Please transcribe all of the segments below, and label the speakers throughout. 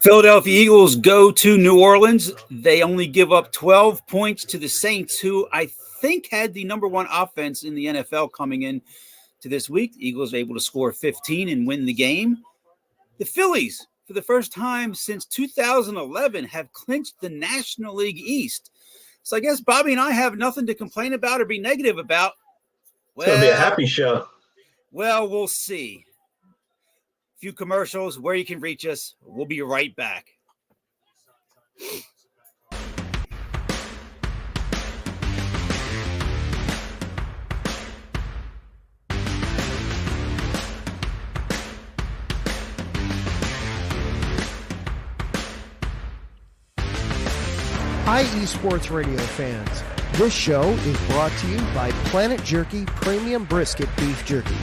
Speaker 1: Philadelphia Eagles go to New Orleans. They only give up 12 points to the Saints, who I think had the number one offense in the NFL coming in to this week. The Eagles were able to score 15 and win the game. The Phillies, for the first time since 2011, have clinched the National League East. So I guess Bobby and I have nothing to complain about or be negative about.
Speaker 2: It's going to be a happy show.
Speaker 1: Well, we'll see. A few commercials, where you can reach us. We'll be right back.
Speaker 3: Hi, eSports Radio fans. This show is brought to you by Planet Jerky Premium Brisket Beef Jerky.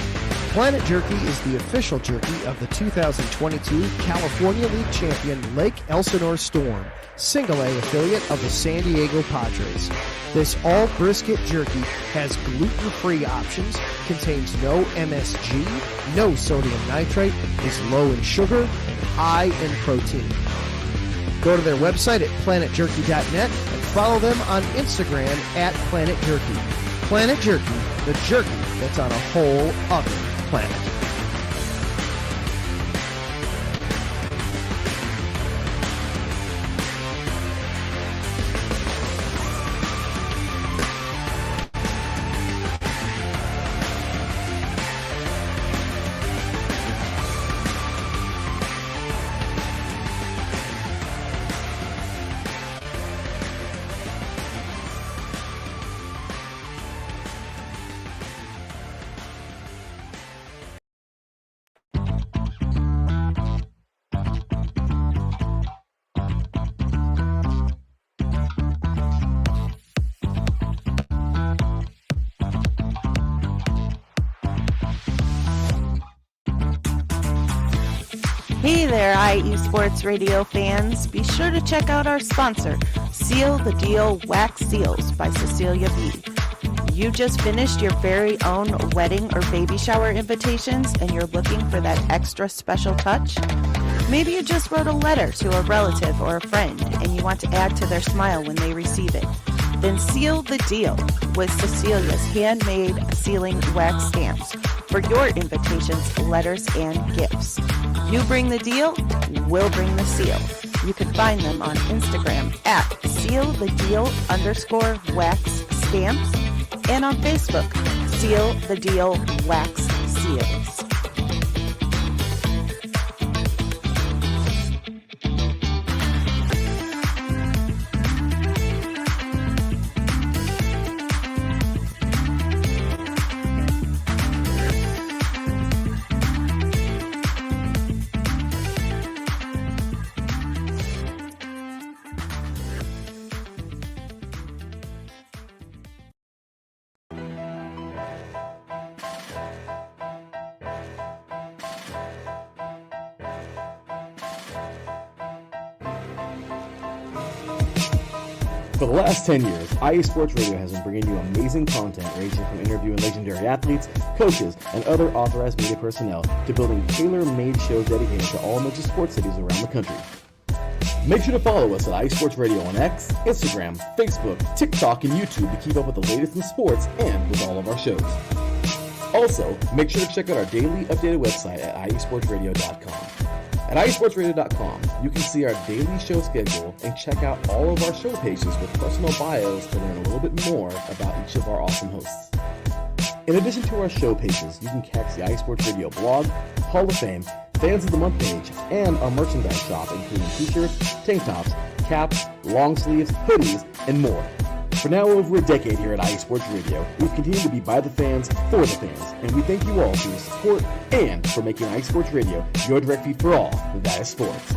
Speaker 3: Planet Jerky is the official jerky of the 2022 California League champion Lake Elsinore Storm, Single A affiliate of the San Diego Padres. This all brisket jerky has gluten-free options, contains no MSG, no sodium nitrate, is low in sugar, and high in protein. Go to their website at planetjerky.net and follow them on Instagram at Planet Jerky. Planet Jerky, the jerky that's on a whole other planet.
Speaker 4: Hey there, eSports Radio fans. Be sure to check out our sponsor, Seal the Deal Wax Seals by Cecilia B. You just finished your very own wedding or baby shower invitations and you're looking for that extra special touch? Maybe you just wrote a letter to a relative or a friend and you want to add to their smile when they receive it. Then seal the deal with Cecilia's handmade sealing wax stamps for your invitations, letters, and gifts. You bring the deal, we'll bring the seal. You can find them on Instagram at sealthedeal_wax stamps and on Facebook, Seal the Deal Wax Seals.
Speaker 5: For the last 10 years, IE Sports Radio has been bringing you amazing content ranging from interviewing legendary athletes, coaches, and other authorized media personnel to building tailor-made shows dedicated to all major sports cities around the country. Make sure to follow us at IE Sports Radio on X, Instagram, Facebook, TikTok, and YouTube to keep up with the latest in sports and with all of our shows. Also, make sure to check out our daily updated website at iesportsradio.com. At iesportsradio.com, you can see our daily show schedule and check out all of our show pages with personal bios to learn a little bit more about each of our awesome hosts. In addition to our show pages, you can catch the iSports Radio blog, Hall of Fame, Fans of the Month page, and our merchandise shop including t-shirts, tank tops, caps, long sleeves, hoodies, and more. For now over a decade here at IE Sports Radio, we've continued to be by the fans, for the fans, and we thank you all for your support and for making IE Sports Radio your direct feed for all that is sports.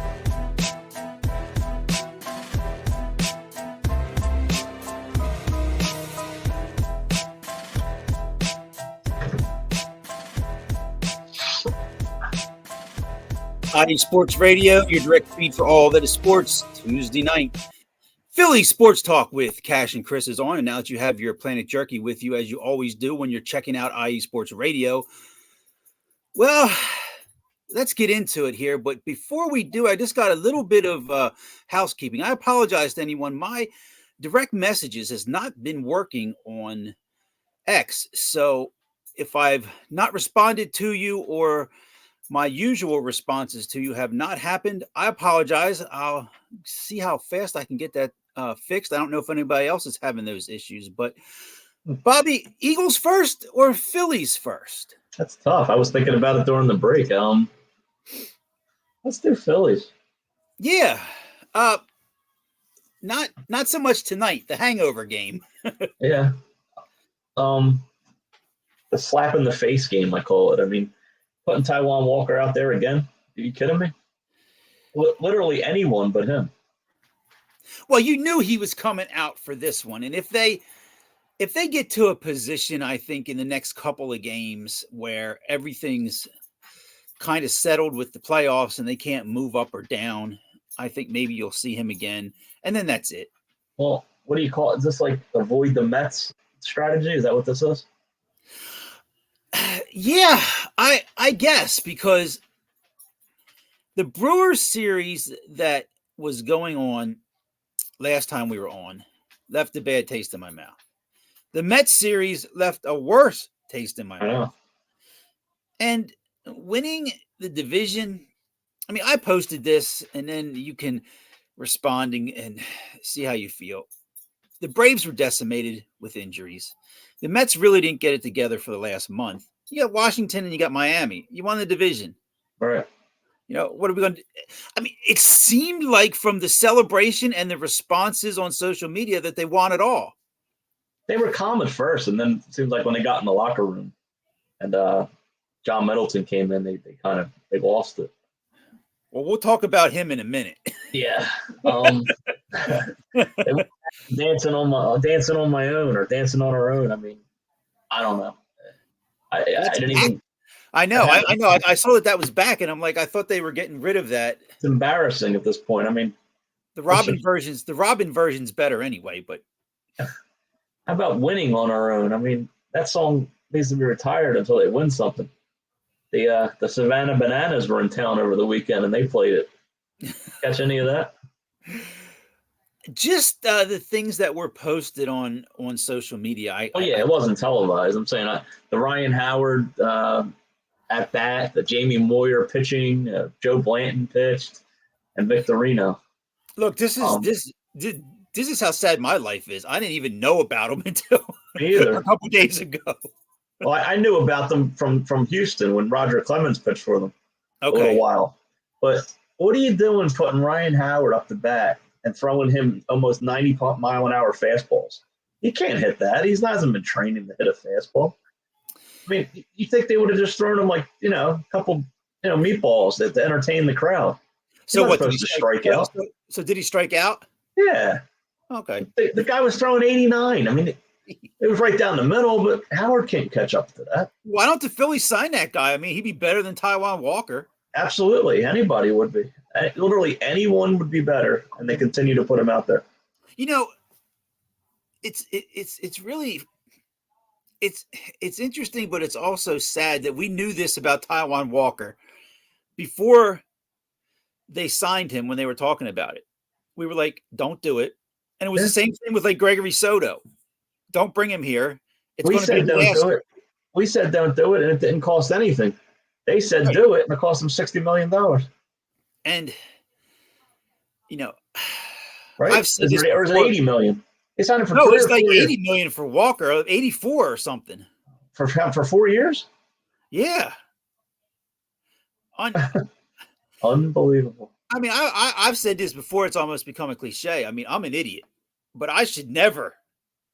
Speaker 1: IE Sports Radio, your direct feed for all that is sports. Tuesday night, Philly Sports Talk with Cash and Chris is on. And now that you have your Planet Jerky with you, as you always do when you're checking out IE Sports Radio, well, let's get into it here. But before we do, I just got a little bit of housekeeping. I apologize to anyone. My direct messages has not been working on X. So if I've not responded to you or my usual responses to you have not happened, I apologize. I'll see how fast I can get that fixed. I don't know if anybody else is having those issues, but Bobby, Eagles first or Phillies first?
Speaker 2: That's tough. I was thinking about it during the break. Let's do Phillies.
Speaker 1: Yeah. Not so much tonight, the hangover game.
Speaker 2: Yeah. The slap in the face game, I call it. I mean, putting Taijuan Walker out there again? Are you kidding me? Literally anyone but him.
Speaker 1: Well, you knew he was coming out for this one. And if they get to a position, I think, in the next couple of games where everything's kind of settled with the playoffs and they can't move up or down, I think maybe you'll see him again. And then that's it.
Speaker 2: Well, what do you call it? Is this like avoid the Mets strategy? Is that what this is?
Speaker 1: Yeah, I guess, because the Brewers series that was going on last time we were on left a bad taste in my mouth. The Mets series left a worse taste in my mouth. And winning the division, I mean, I posted this, and then you can respond and see how you feel. The Braves were decimated with injuries. The Mets really didn't get it together for the last month. You got Washington and you got Miami. You won the division.
Speaker 2: All right.
Speaker 1: You know, what are we going to do? I mean, it seemed like from the celebration and the responses on social media that they won it all.
Speaker 2: They were calm at first, and then it seems like when they got in the locker room and John Middleton came in, they lost it.
Speaker 1: Well, we'll talk about him in a minute.
Speaker 2: Yeah. They were dancing on my own or dancing on our own. I mean, I don't know. I didn't even.
Speaker 1: I know. I saw that was back, and I'm like, I thought they were getting rid of that.
Speaker 2: It's embarrassing at this point. I mean,
Speaker 1: the Robin version's better anyway. But
Speaker 2: how about winning on our own? I mean, that song needs to be retired until they win something. The Savannah Bananas were in town over the weekend, and they played it. Catch any of that?
Speaker 1: Just the things that were posted on social media.
Speaker 2: It wasn't televised. I'm saying the Ryan Howard at bat, the Jamie Moyer pitching, Joe Blanton pitched, and Victorino.
Speaker 1: Look, this is how sad my life is. I didn't even know about them until a couple days ago.
Speaker 2: Well, I knew about them from Houston when Roger Clemens pitched for them a little while. But what are you doing putting Ryan Howard up the bat and throwing him almost 90-mile-an-hour fastballs? He can't hit that. He hasn't been training to hit a fastball. I mean, you think they would have just thrown him a couple meatballs to entertain the crowd?
Speaker 1: So what?
Speaker 2: Did he strike out?
Speaker 1: So did he strike out?
Speaker 2: Yeah.
Speaker 1: Okay.
Speaker 2: The guy was throwing 89. I mean, it was right down the middle, but Howard can't catch up to that.
Speaker 1: Why don't the Phillies sign that guy? I mean, he'd be better than Taijuan Walker.
Speaker 2: Absolutely. Anybody would be. Literally anyone would be better, and they continue to put him out there.
Speaker 1: You know, it's really interesting, but it's also sad that we knew this about Taijuan Walker before they signed him when they were talking about it. We were like, don't do it. And it was the same thing with like Gregory Soto. Don't bring him here.
Speaker 2: We said don't do it. We said don't do it, and it didn't cost anything. They said do it, and it cost them $60 million.
Speaker 1: And, you know,
Speaker 2: right?
Speaker 1: I've said this
Speaker 2: or is it $80 million? They signed him for
Speaker 1: it's like $80 million for Walker, 84 or something.
Speaker 2: For 4 years?
Speaker 1: Yeah.
Speaker 2: Unbelievable.
Speaker 1: I mean, I've said this before. It's almost become a cliche. I mean, I'm an idiot, but I should never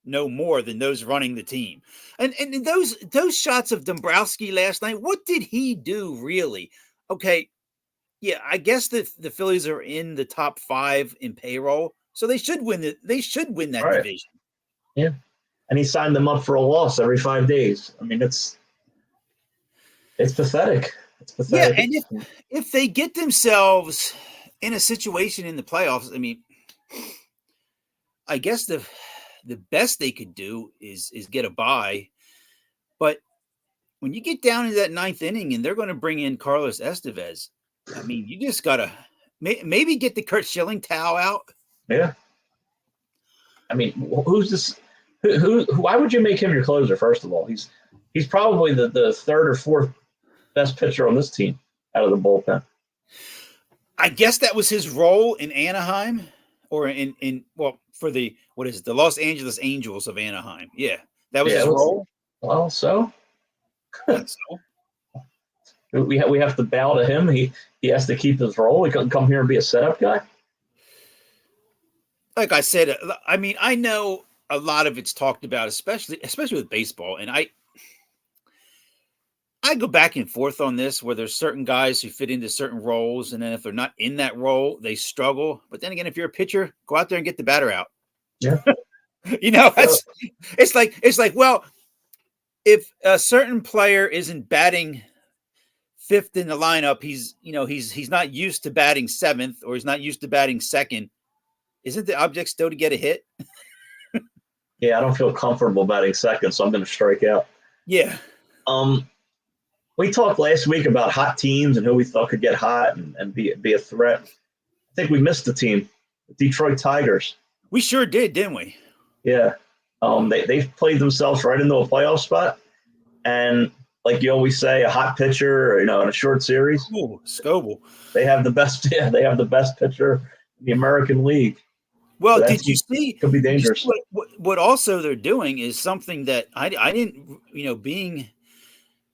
Speaker 1: know more than those running the team. And those shots of Dombrowski last night, what did he do really? Okay, yeah, I guess the Phillies are in the top 5 in payroll, so they should win that division.
Speaker 2: Yeah, and he signed them up for a loss every 5 days. I mean, it's pathetic. It's pathetic.
Speaker 1: Yeah, and if they get themselves in a situation in the playoffs, I mean, I guess the best they could do is get a bye. But when you get down into that ninth inning and they're going to bring in Carlos Estevez, I mean, you just got to maybe get the Curt Schilling towel out.
Speaker 2: Yeah. I mean, who's this? Why would you make him your closer? First of all, he's probably the third or fourth best pitcher on this team out of the bullpen.
Speaker 1: I guess that was his role in Anaheim, or for the the Los Angeles Angels of Anaheim. Yeah, that was his role.
Speaker 2: Well, so
Speaker 1: so
Speaker 2: we have to bow to him. He has to keep his role. He couldn't come here and be a setup guy.
Speaker 1: Like I said, I mean, I know a lot of it's talked about, especially with baseball, and I go back and forth on this, where there's certain guys who fit into certain roles, and then if they're not in that role, they struggle. But then again, if you're a pitcher, go out there and get the batter out.
Speaker 2: Yeah.
Speaker 1: It's like, well, if a certain player isn't batting fifth in the lineup, he's not used to batting seventh, or he's not used to batting second. Isn't the object still to get a hit?
Speaker 2: Yeah, I don't feel comfortable batting second, so I'm going to strike out.
Speaker 1: Yeah.
Speaker 2: We talked last week about hot teams and who we thought could get hot and be a threat. I think we missed the team, the Detroit Tigers.
Speaker 1: We sure did, didn't we?
Speaker 2: Yeah. They've played themselves right into a playoff spot. And like you always say, a hot pitcher, in a short series.
Speaker 1: Ooh, Scoble.
Speaker 2: They have the best. Yeah, they have the best pitcher in the American League.
Speaker 1: Well,
Speaker 2: So
Speaker 1: did you see?
Speaker 2: Could be dangerous.
Speaker 1: What also they're doing is something that I didn't, being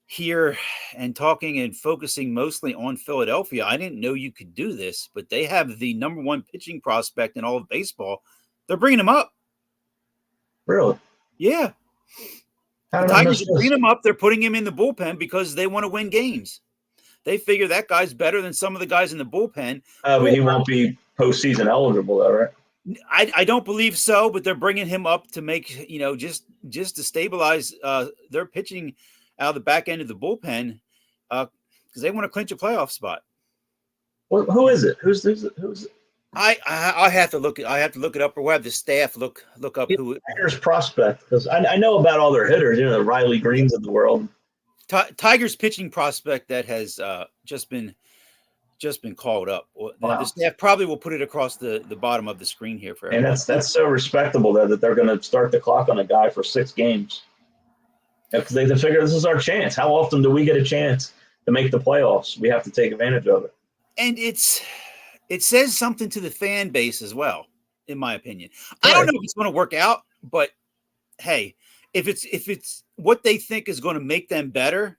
Speaker 1: here and talking and focusing mostly on Philadelphia, I didn't know you could do this, but they have the number one pitching prospect in all of baseball. They're bringing him up.
Speaker 2: Really?
Speaker 1: Yeah. The Tigers are bringing him up. They're putting him in the bullpen because they want to win games. They figure that guy's better than some of the guys in the bullpen.
Speaker 2: But he won't be postseason eligible, though, right?
Speaker 1: I don't believe so, but they're bringing him up to make, just to stabilize their pitching out of the back end of the bullpen because they want to clinch a playoff spot.
Speaker 2: Well, who is it? Who's it?
Speaker 1: I have to look it up, or we'll have the staff look up who.
Speaker 2: Tigers prospect, because I know about all their hitters, the Riley Greens of the world.
Speaker 1: Tigers pitching prospect that has just been called up.
Speaker 2: Wow.
Speaker 1: The staff probably will put it across the bottom of the screen here for everyone.
Speaker 2: And that's so respectable that they're going to start the clock on a guy for 6 games. Because they figure this is our chance. How often do we get a chance to make the playoffs? We have to take advantage of it.
Speaker 1: And it says something to the fan base as well, in my opinion.
Speaker 2: Right.
Speaker 1: I don't know if it's going to work out, but hey, if it's what they think is going to make them better,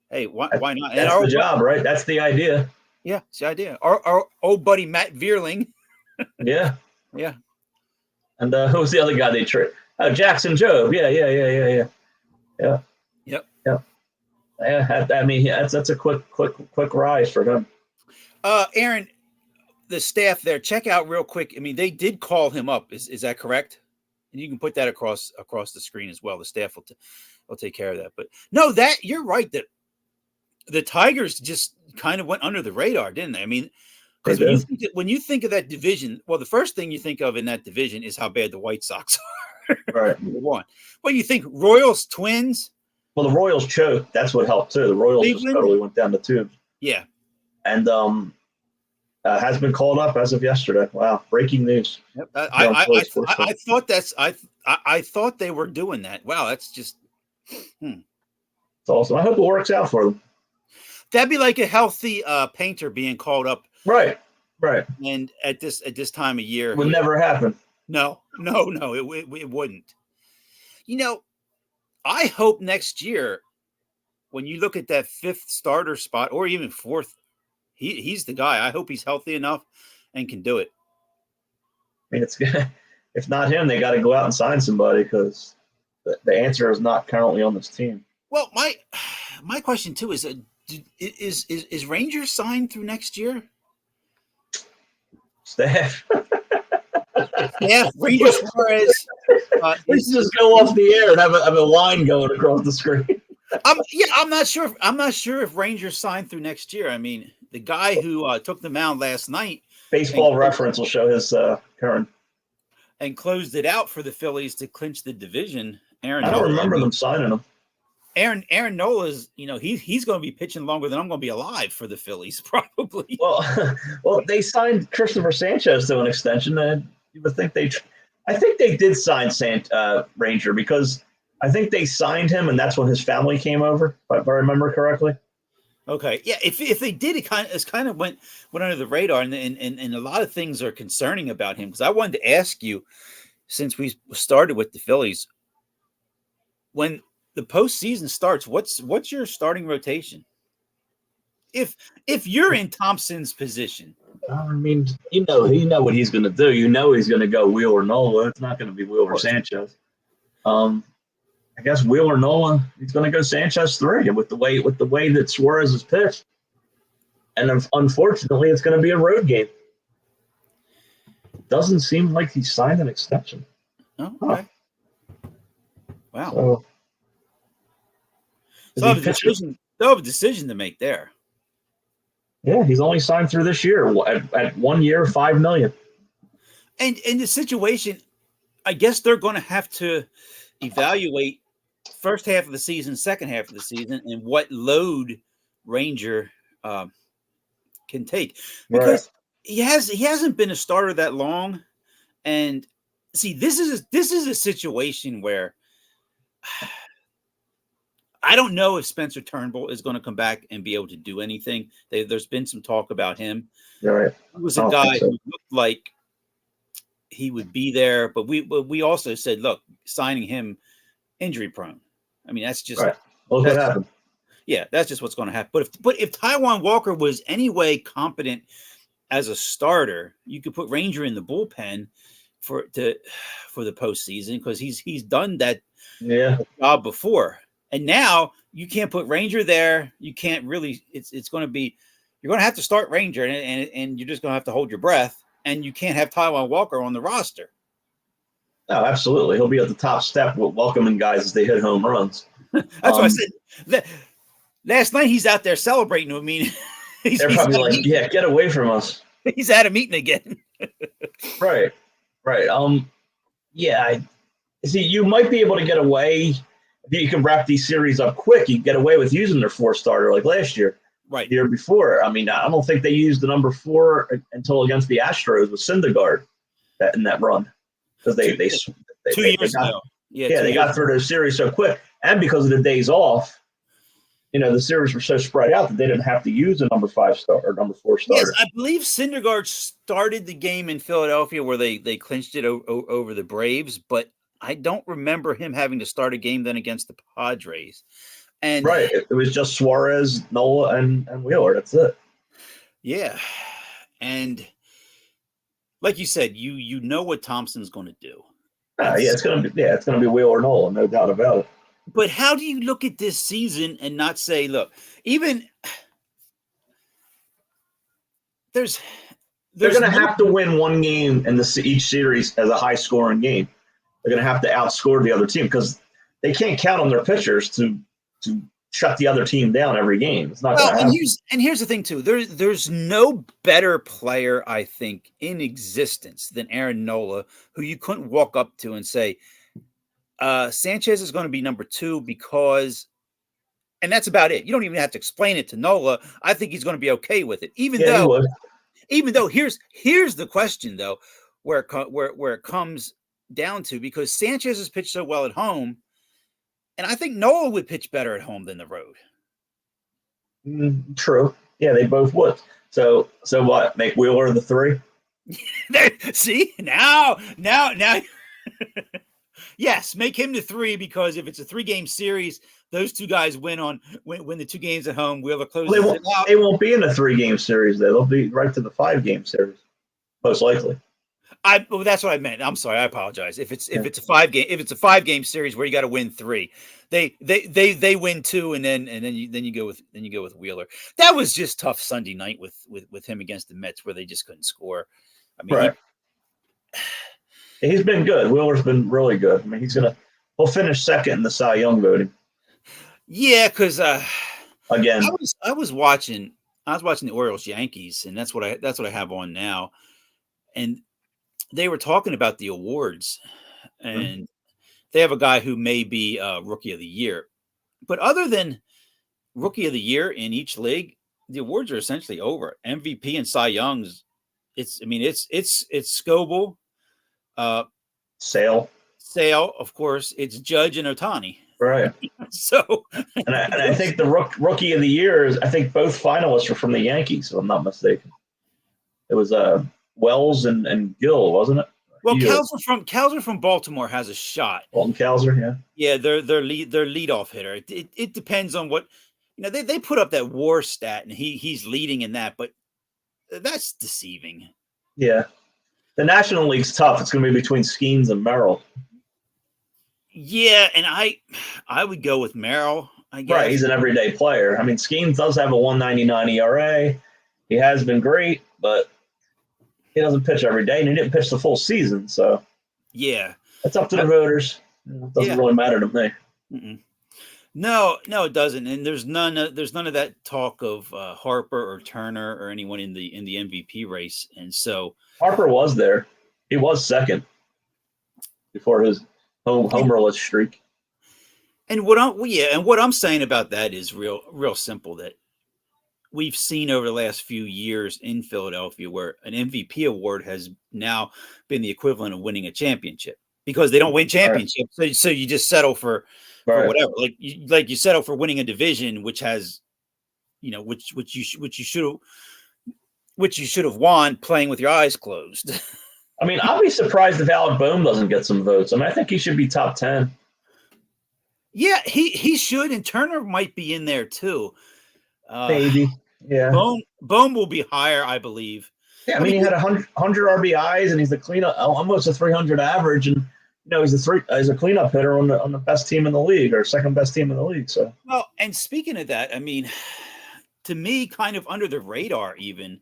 Speaker 1: hey, why not?
Speaker 2: That's the job, right? That's the idea.
Speaker 1: Yeah, it's the idea. Our old buddy Matt Vierling.
Speaker 2: Yeah.
Speaker 1: Yeah.
Speaker 2: And who was the other guy they traded? Jackson Jobe. Yeah. Yeah.
Speaker 1: Yep.
Speaker 2: Yeah. I mean, that's a quick rise for him.
Speaker 1: Aaron, the staff there, check out real quick. I mean, they did call him up. Is that correct? And you can put that across the screen as well. The staff will take care of that. But no, that you're right that the Tigers just kind of went under the radar, didn't they? I mean, because when you think of that division, well, the first thing you think of in that division is how bad the White Sox are.
Speaker 2: Right.
Speaker 1: Number one. Well, you think Royals, Twins.
Speaker 2: Well, the Royals choked. That's what helped too. The Royals just totally went down the tubes.
Speaker 1: Yeah.
Speaker 2: And has been called up as of yesterday. Wow, breaking news.
Speaker 1: Yep. I thought they were doing that. Wow, that's just.
Speaker 2: It's awesome. I hope it works out for them.
Speaker 1: That'd be like a healthy painter being called up.
Speaker 2: Right.
Speaker 1: And at this time of year,
Speaker 2: it would never happen.
Speaker 1: No, it wouldn't. I hope next year, when you look at that 5th starter spot or even 4th, he's the guy. I hope he's healthy enough and can do it.
Speaker 2: I mean, if not him, they got to go out and sign somebody because the answer is not currently on this team.
Speaker 1: Well, my question too is is Rangers signed through next year?
Speaker 2: Staff.
Speaker 1: Yeah, Rangers Suarez.
Speaker 2: Let's just go off the air and have a line going across the screen.
Speaker 1: I'm not sure. I'm not sure if Rangers signed through next year. I mean, the guy who took the mound last night.
Speaker 2: Baseball Reference will show his current.
Speaker 1: And closed it out for the Phillies to clinch the division. Aaron,
Speaker 2: I don't remember them signing him.
Speaker 1: Aaron Nola's, he's going to be pitching longer than I'm going to be alive for the Phillies, probably.
Speaker 2: Well, they signed Christopher Sanchez to an extension, and you would think I think they did sign Ranger because I think they signed him, and that's when his family came over, if I remember correctly.
Speaker 1: Okay, yeah. If they did, it kind of went under the radar, and a lot of things are concerning about him. Because I wanted to ask you, since we started with the Phillies, when the postseason starts, what's your starting rotation? If you're in Thompson's position,
Speaker 2: I mean, you know what he's going to do. You know he's going to go Wheeler Nola. It's not going to be Wheeler Sanchez. I guess Wheeler Nola. He's going to go Sanchez 3 with the way that Suarez has pitched, and unfortunately, it's going to be a road game. Doesn't seem like he signed an extension.
Speaker 1: Oh, okay. Wow. So they'll have a decision to make there.
Speaker 2: Yeah, he's only signed through this year at 1 year, $5 million.
Speaker 1: And in the situation, I guess they're going to have to evaluate first half of the season, second half of the season, and what load Ranger can take, because he hasn't been a starter that long. And see, this is a situation where I don't know if Spencer Turnbull is going to come back and be able to do anything. There's been some talk about him.
Speaker 2: Right.
Speaker 1: He was a guy who looked like he would be there, but we also said, look, signing him injury prone. I mean, that's just
Speaker 2: right. Well, that happened.
Speaker 1: Yeah, that's just what's going to happen. But if Taijuan Walker was any way competent as a starter, you could put Ranger in the bullpen for the postseason, because he's done that job before. And now you can't put Ranger there. You can't really. It's going to be, you're going to have to start Ranger, and you're just going to have to hold your breath. And you can't have Taijuan Walker on the roster.
Speaker 2: No, absolutely. He'll be at the top step with welcoming guys as they hit home runs.
Speaker 1: That's what I said. Last night he's out there celebrating with me.
Speaker 2: They're probably like, "Yeah, get away from us."
Speaker 1: He's at a meeting again.
Speaker 2: Right. Yeah. See, you might be able to get away if you can wrap these series up quick. You can get away with using their 4-starter like last year.
Speaker 1: Right.
Speaker 2: The year before. I mean, I don't think they used the number 4 until against the Astros with Syndergaard in that run, because they
Speaker 1: 2 years ago.
Speaker 2: They got through those series so quick, and because of the days off, the series were so spread out that they didn't have to use a number 5 star or number 4 starter.
Speaker 1: Yes, I believe Syndergaard started the game in Philadelphia where they clinched it over the Braves, but I don't remember him having to start a game then against the Padres. And
Speaker 2: right, it was just Suarez, Nola, and Wheeler. That's it.
Speaker 1: Yeah, and like you said, you know what Thompson's going to do.
Speaker 2: It's gonna be Wheeler, Nola, no doubt about it.
Speaker 1: But how do you look at this season and not say, look, even they're going
Speaker 2: to have to win one game in each series as a high-scoring game. They're going to have to outscore the other team, because they can't count on their pitchers to shut the other team down every game. It's not going to happen.
Speaker 1: And here's the thing too. There's no better player, I think, in existence than Aaron Nola, who you couldn't walk up to and say, Sanchez is going to be number 2 because, and that's about it. You don't even have to explain it to Nola. I think he's going to be okay with it. Even though here's the question though, where it comes down to, because Sanchez has pitched so well at home, and I think Nola would pitch better at home than the road.
Speaker 2: True. Yeah, they both would. So what? Make Wheeler the 3?
Speaker 1: See, now. Yes, make him the 3, because if it's a 3-game series, those two guys win the 2 games at home. Wheeler closes it out.
Speaker 2: They won't be in a 3-game series. They'll be right to the 5-game series, most likely.
Speaker 1: That's what I meant. I'm sorry. I apologize. If it's a 5-game series where you got to win 3, they win 2, and then you go with Wheeler. That was just tough Sunday night with him against the Mets, where they just couldn't score. I mean,
Speaker 2: right. He's been good. Wheeler's been really good. I mean, he'll finish second in the Cy Young voting.
Speaker 1: Yeah, because
Speaker 2: again,
Speaker 1: I was watching the Orioles Yankees, and that's what I have on now, and they were talking about the awards, and they have a guy who may be Rookie of the Year. But other than Rookie of the Year in each league, the awards are essentially over. MVP and Cy Young's. It's Scoble,
Speaker 2: Sale,
Speaker 1: of course. It's Judge and Ohtani.
Speaker 2: right?
Speaker 1: So,
Speaker 2: and I think the Rookie of the Year is. I think both finalists are from the Yankees, if I'm not mistaken. It was Wells and Gill, wasn't it?
Speaker 1: Well, Kowser from Baltimore has a shot.
Speaker 2: Walton Kowser, yeah.
Speaker 1: Yeah, their leadoff hitter. It depends on what they put up that WAR stat, and he's leading in that, but that's deceiving.
Speaker 2: Yeah, the National League's tough. It's going to be between Skeens and Merrill.
Speaker 1: Yeah, and I would go with Merrill. I guess.
Speaker 2: Right, he's an everyday player. I mean, Skeens does have a 1.99 ERA. He has been great, but he doesn't pitch every day, and he didn't pitch the full season. So
Speaker 1: yeah,
Speaker 2: that's up to the voters. It doesn't really matter to me.
Speaker 1: Mm-mm. No, it doesn't. And there's none of that talk of Harper or Turner or anyone in the MVP race. And so
Speaker 2: Harper was there. He was second before his homerless streak.
Speaker 1: And what I'm saying about that is real simple, that we've seen over the last few years in Philadelphia where an MVP award has now been the equivalent of winning a championship, because they don't win championships. Right. So you just settle for whatever, like you settle for winning a division, which has, which you should have won playing with your eyes closed.
Speaker 2: I mean, I'll be surprised if Alec Boehm doesn't get some votes. I mean, I think he should be top 10.
Speaker 1: Yeah, he should, and Turner might be in there too.
Speaker 2: Maybe, yeah.
Speaker 1: Boehm will be higher, I believe.
Speaker 2: Yeah, I mean, he had 100 RBIs, and he's the cleanup, almost a 300 average, and he's a cleanup hitter on the best team in the league, or second best team in the league. So
Speaker 1: well, and speaking of that, I mean, to me, kind of under the radar, even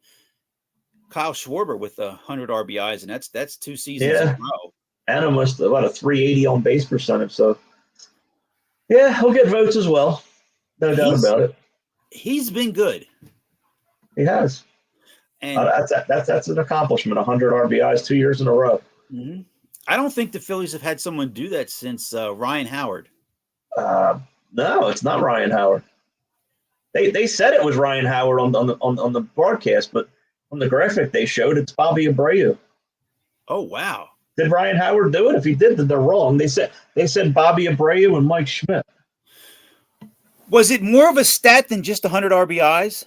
Speaker 1: Kyle Schwarber with 100 RBIs, and that's 2 seasons in a row,
Speaker 2: and almost about a 380 on base percentage. So yeah, he'll get votes as well, no doubt about it.
Speaker 1: He's been good.
Speaker 2: He has. And that's an accomplishment. 100 RBIs 2 years in a row.
Speaker 1: Mm-hmm. I don't think the Phillies have had someone do that since Ryan Howard.
Speaker 2: No, it's not Ryan Howard. They said it was Ryan Howard on the broadcast, but on the graphic they showed it's Bobby Abreu.
Speaker 1: Oh wow!
Speaker 2: Did Ryan Howard do it? If he did, then they're wrong. They said Bobby Abreu and Mike Schmidt.
Speaker 1: Was it more of a stat than just 100 RBIs?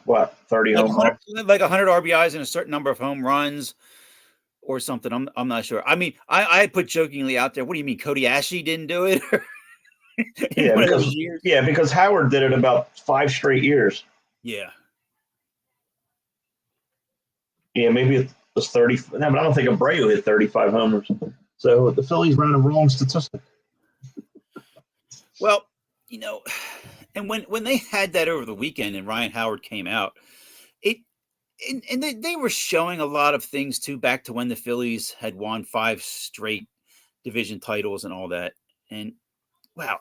Speaker 2: What, 30 home runs?
Speaker 1: Like 100 RBIs and a certain number of home runs or something. I'm not sure. I mean, I put jokingly out there, what do you mean, Cody Ashley didn't do it?
Speaker 2: Because Howard did it about 5 straight years.
Speaker 1: Yeah.
Speaker 2: Yeah, maybe it was 30. No, but I don't think Abreu hit 35 homers. So the Phillies ran a wrong statistic.
Speaker 1: Well, and when they had that over the weekend and Ryan Howard came out, they were showing a lot of things too, back to when the Phillies had won 5 straight division titles and all that. And wow,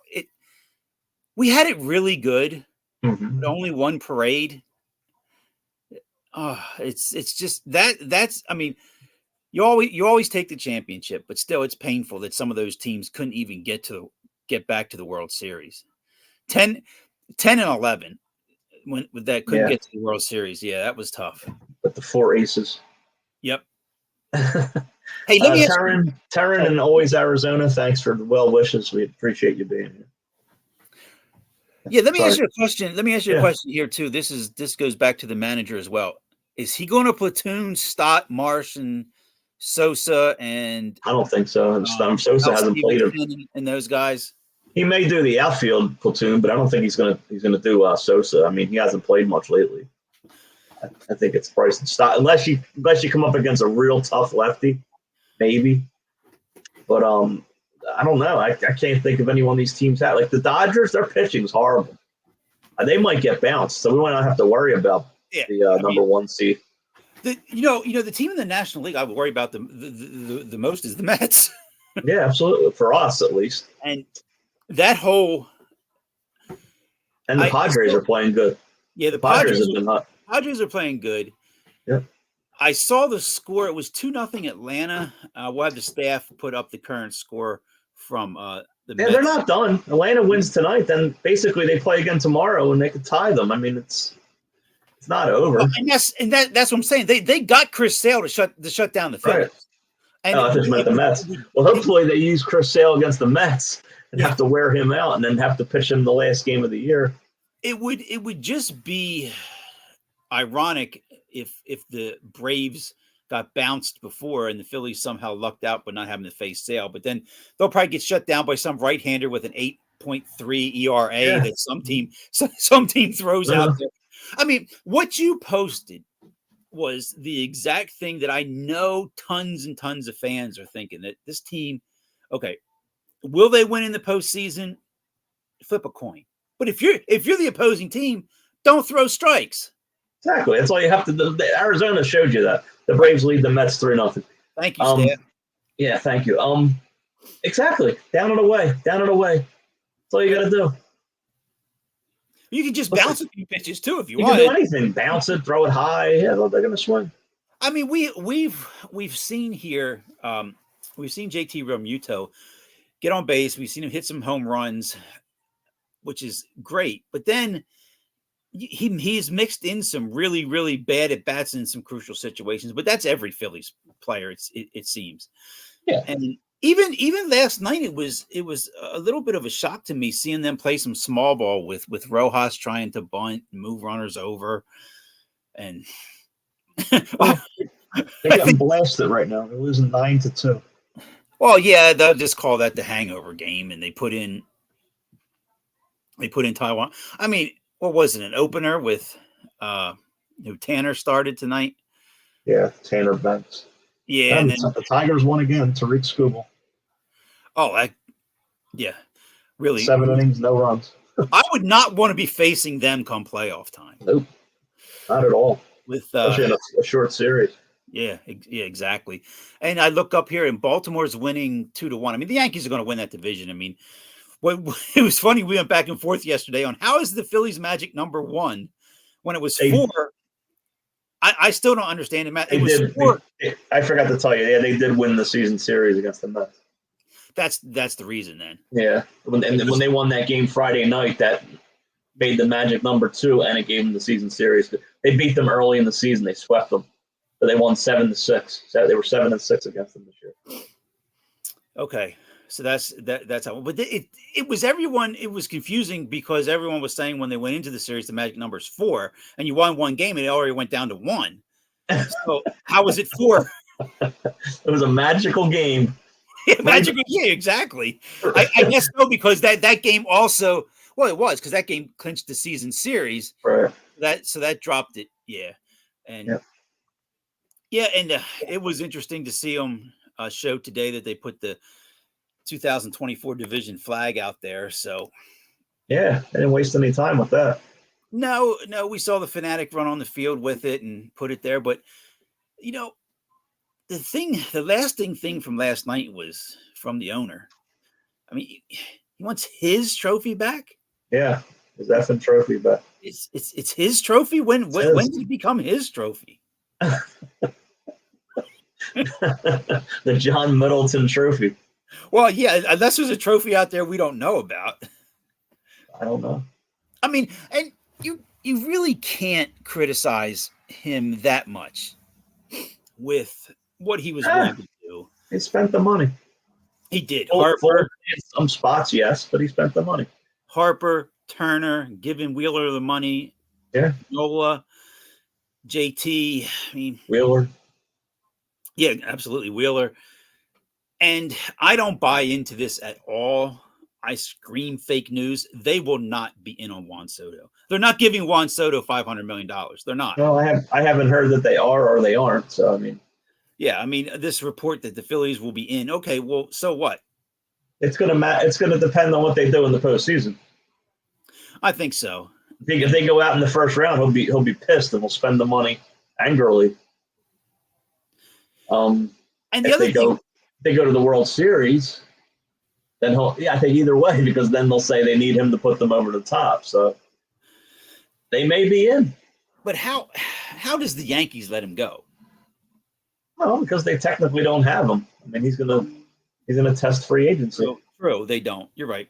Speaker 1: we had it really good. Mm-hmm. Only one parade. It's just that's I mean, you always take the championship, but still it's painful that some of those teams couldn't even get back to the World Series. 10 and 11 when that couldn't get to the World Series. Yeah, that was tough.
Speaker 2: With the 4 aces.
Speaker 1: Yep. Hey, let me
Speaker 2: Taryn and always Arizona, thanks for the well wishes. We appreciate you being here.
Speaker 1: Yeah, let me ask you a question. Let me ask you a question here too. This goes back to the manager as well. Is he going to platoon Stott, Marsh, and Sosa? And
Speaker 2: I don't think so. Sosa hasn't played him.
Speaker 1: And those guys.
Speaker 2: He may do the outfield platoon, but I don't think he's gonna do Sosa. I mean, he hasn't played much lately. I think it's Bryson Stott, unless you come up against a real tough lefty, maybe. But I don't know. I can't think of anyone these teams have. Like the Dodgers, their pitching is horrible. They might get bounced, so we might not have to worry about the number 1 seed.
Speaker 1: The team in the National League I would worry about the most is the Mets.
Speaker 2: Yeah, absolutely. For us, at least.
Speaker 1: And that whole
Speaker 2: the Padres are playing good.
Speaker 1: Yeah, the Padres have been hot. Padres are playing good.
Speaker 2: Yep.
Speaker 1: I saw the score. It was 2-0 Atlanta. We'll have the staff put up the current score from Mets.
Speaker 2: They're not done. Atlanta wins tonight, then basically they play again tomorrow and they could tie them. I mean, it's not over.
Speaker 1: Well, and that's what I'm saying. They got Chris Sale to shut down the Phillies.
Speaker 2: Right.
Speaker 1: And
Speaker 2: I just meant the Mets. Well, hopefully they use Chris Sale against the Mets and have to wear him out and then have to pitch him the last game of the year.
Speaker 1: It would just be ironic if the Braves got bounced before and the Phillies somehow lucked out by not having to face Sale. But then they'll probably get shut down by some right-hander with an 8.3 ERA that some team throws out there. I mean, what you posted was the exact thing that I know tons and tons of fans are thinking, that this team, okay, will they win in the postseason? Flip a coin. But if you're the opposing team, don't throw strikes.
Speaker 2: Exactly. That's all you have to do. Arizona showed you that. The Braves lead the Mets 3-0.
Speaker 1: Thank you, Stan.
Speaker 2: Yeah, thank you. Exactly. Down and away. Down and away. That's all you got to do.
Speaker 1: You can just bounce a few pitches too if you
Speaker 2: You
Speaker 1: want.
Speaker 2: can do anything. Bounce it, throw it high. Yeah, they're going to swing.
Speaker 1: I mean, we've seen here. We've seen JT Realmuto get on base. We've seen him hit some home runs, which is great. But then he's mixed in some really, really bad at bats in some crucial situations. But that's every Phillies player, it seems.
Speaker 2: Yeah.
Speaker 1: And even last night, it was a little bit of a shock to me seeing them play some small ball with Rojas trying to bunt, move runners over, and
Speaker 2: they're getting blasted right now. They're losing 9-2.
Speaker 1: Well, yeah, they'll just call that the hangover game, and they put in Taiwan. I mean, what was it, an opener with Tanner started tonight?
Speaker 2: Yeah, Tanner Banks.
Speaker 1: Yeah,
Speaker 2: and then, the Tigers won again. Tariq Skubal.
Speaker 1: Oh, really.
Speaker 2: 7 innings, no runs.
Speaker 1: I would not want to be facing them come playoff time.
Speaker 2: Nope, not at all. Especially in a short series.
Speaker 1: Yeah, exactly. And I look up here, and Baltimore's winning 2-1. I mean, the Yankees are going to win that division. I mean, it was funny. We went back and forth yesterday on how is the Phillies magic number 1 when it was 4. I still don't understand it. It was 4.
Speaker 2: I forgot to tell you. Yeah, they did win the season series against the Mets.
Speaker 1: That's the reason then.
Speaker 2: Yeah, when they won that game Friday night, that made the magic number 2, and it gave them the season series. They beat them early in the season. They swept them, but they won 7-6. So they were 7-6 against them this year.
Speaker 1: Okay, so that's how. But it was everyone. It was confusing because everyone was saying when they went into the series the magic number is 4, and you won one game and it already went down to 1. So how was it 4?
Speaker 2: It was a magical game.
Speaker 1: Yeah, magical, yeah, exactly. I guess so, because that game also, well, it was because that game clinched the season series.
Speaker 2: Right.
Speaker 1: So that dropped it. Yeah, and it was interesting to see them show today that they put the 2024 division flag out there. So
Speaker 2: yeah, they didn't waste any time with that.
Speaker 1: No, we saw the Fanatic run on the field with it and put it there, but the lasting thing from last night was from the owner. I mean, he wants his trophy back.
Speaker 2: Yeah, his effing trophy back.
Speaker 1: It's his trophy. When did it become his trophy?
Speaker 2: The John Middleton trophy.
Speaker 1: Well, yeah, unless there's a trophy out there we don't know about.
Speaker 2: I don't know.
Speaker 1: I mean, and you really can't criticize him that much with what he was willing to do.
Speaker 2: He spent the money.
Speaker 1: He did.
Speaker 2: Harper, in some spots, yes, but he spent the money.
Speaker 1: Harper, Turner, giving Wheeler the money.
Speaker 2: Yeah.
Speaker 1: Nola, JT. I mean,
Speaker 2: Wheeler.
Speaker 1: Yeah, absolutely, Wheeler. And I don't buy into this at all. I scream fake news. They will not be in on Juan Soto. They're not giving Juan Soto $500 million. They're not.
Speaker 2: No, I haven't heard that they are or they aren't. So I mean.
Speaker 1: Yeah, I mean, this report that the Phillies will be in. Okay, well, so what?
Speaker 2: It's gonna depend on what they do in the postseason.
Speaker 1: I think so.
Speaker 2: If they go out in the first round, he'll be pissed and will spend the money angrily. And the other thing, they go to the World Series, then I think either way, because then they'll say they need him to put them over the top. So they may be in.
Speaker 1: But how does the Yankees let him go?
Speaker 2: Well, because they technically don't have him. I mean, he's gonna test free agency.
Speaker 1: True, they don't. You're right.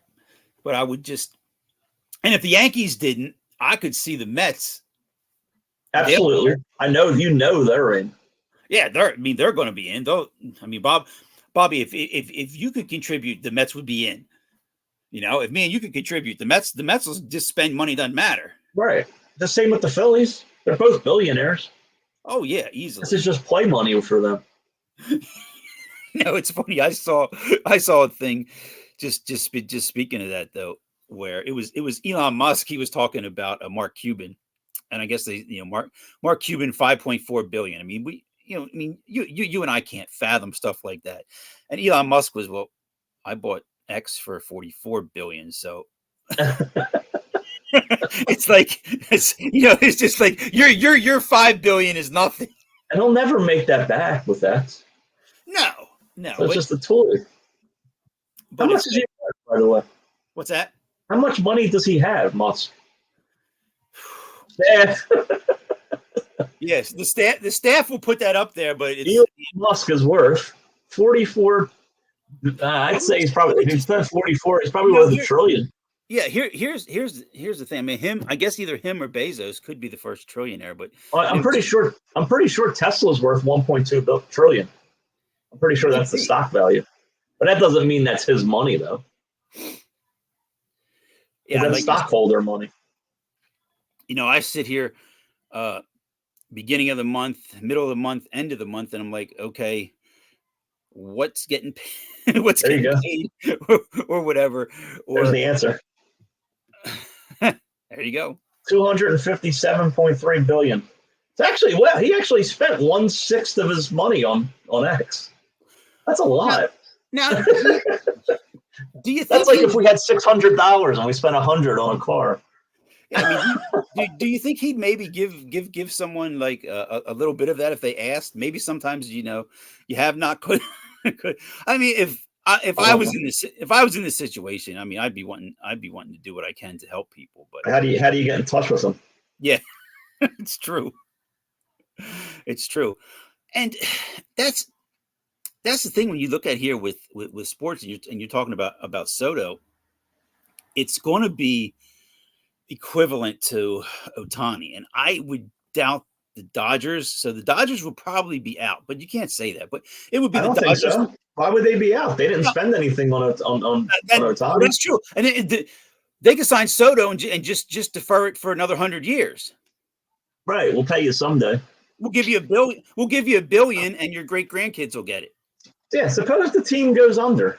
Speaker 1: But I would just, and if the Yankees didn't, I could see the Mets.
Speaker 2: Absolutely. I know they're in.
Speaker 1: Yeah, they're going to be in. Though, I mean, Bobby, if you could contribute, the Mets would be in. You know, if me and you could contribute, the Mets will just spend money. Doesn't matter.
Speaker 2: Right. The same with the Phillies. They're both billionaires.
Speaker 1: Oh yeah, easily.
Speaker 2: This is just play money for them.
Speaker 1: No, it's funny. I saw a thing. Just speaking of that though, where it was Elon Musk. He was talking about Mark Cuban, and I guess Mark Cuban $5.4 billion. I mean, you and I can't fathom stuff like that. And Elon Musk was, well, I bought X for $44 billion. So it's like it's just like your $5 billion is nothing.
Speaker 2: And he'll never make that back with that.
Speaker 1: No.
Speaker 2: So it's just a toy. How much does he have, by the way?
Speaker 1: What's that?
Speaker 2: How much money does he have, Musk? Yeah.
Speaker 1: Yes, the staff will put that up there, but
Speaker 2: Elon Musk is worth 44. I'd say he's probably, if he spent 44, he's probably worth $1 trillion.
Speaker 1: Yeah, here's the thing. I mean, I guess either him or Bezos could be the first trillionaire, but
Speaker 2: I'm pretty sure Tesla's worth 1.2 trillion. I'm pretty sure that's the stock value, but that doesn't mean that's his money though. Yeah, that's stockholder money.
Speaker 1: You know, I sit here, beginning of the month, middle of the month, end of the month, and I'm like, okay, what's getting paid? What's
Speaker 2: there
Speaker 1: getting paid, or whatever?
Speaker 2: There's the answer.
Speaker 1: There you go.
Speaker 2: 257.3 billion. It's actually, well, he actually spent 1/6 of his money on X. That's a lot.
Speaker 1: Now do you think
Speaker 2: that's like if we had $600 and we spent $100 on a car?
Speaker 1: I mean, do you think he'd maybe give someone like a little bit of that if they asked? Maybe sometimes you have not could. I mean, if I was in this situation, I mean, I'd be wanting to do what I can to help people. But
Speaker 2: how do you get in touch with them?
Speaker 1: Yeah, it's true. It's true, and that's the thing when you look at here with sports and you're talking about Soto, it's going to be equivalent to Ohtani, and I would doubt the Dodgers. So the Dodgers will probably be out, but you can't say that. But it would be the Dodgers. Think so.
Speaker 2: Why would they be out? They didn't spend anything on Ohtani.
Speaker 1: That's true, and they could sign Soto and just defer it for another 100 years.
Speaker 2: Right, we'll pay you someday.
Speaker 1: We'll give you $1 billion. We'll give you $1 billion, and your great grandkids will get it.
Speaker 2: Yeah. Suppose the team goes under.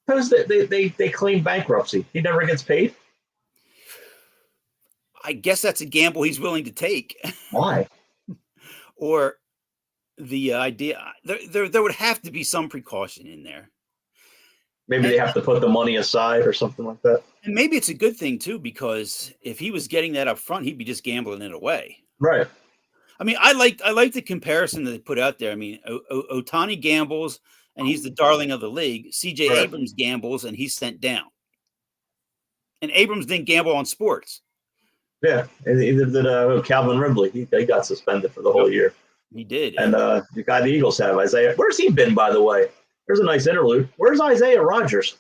Speaker 2: Suppose they claim bankruptcy. He never gets paid.
Speaker 1: I guess that's a gamble he's willing to take.
Speaker 2: Why?
Speaker 1: Or the idea there would have to be some precaution in there.
Speaker 2: Maybe they have to put the money aside or something like that.
Speaker 1: And maybe it's a good thing too, because if he was getting that up front, he'd be just gambling it away.
Speaker 2: Right.
Speaker 1: I mean, I like the comparison that they put out there. I mean, Ohtani gambles and he's the darling of the league. CJ
Speaker 2: Right.
Speaker 1: Abrams gambles and he's sent down. And Abrams didn't gamble on sports.
Speaker 2: Yeah, either did Calvin Ridley. He got suspended for the whole year.
Speaker 1: He did.
Speaker 2: And the guy the Eagles have, Isaiah. Where's he been, by the way? There's a nice interlude. Where's Isaiah Rodgers?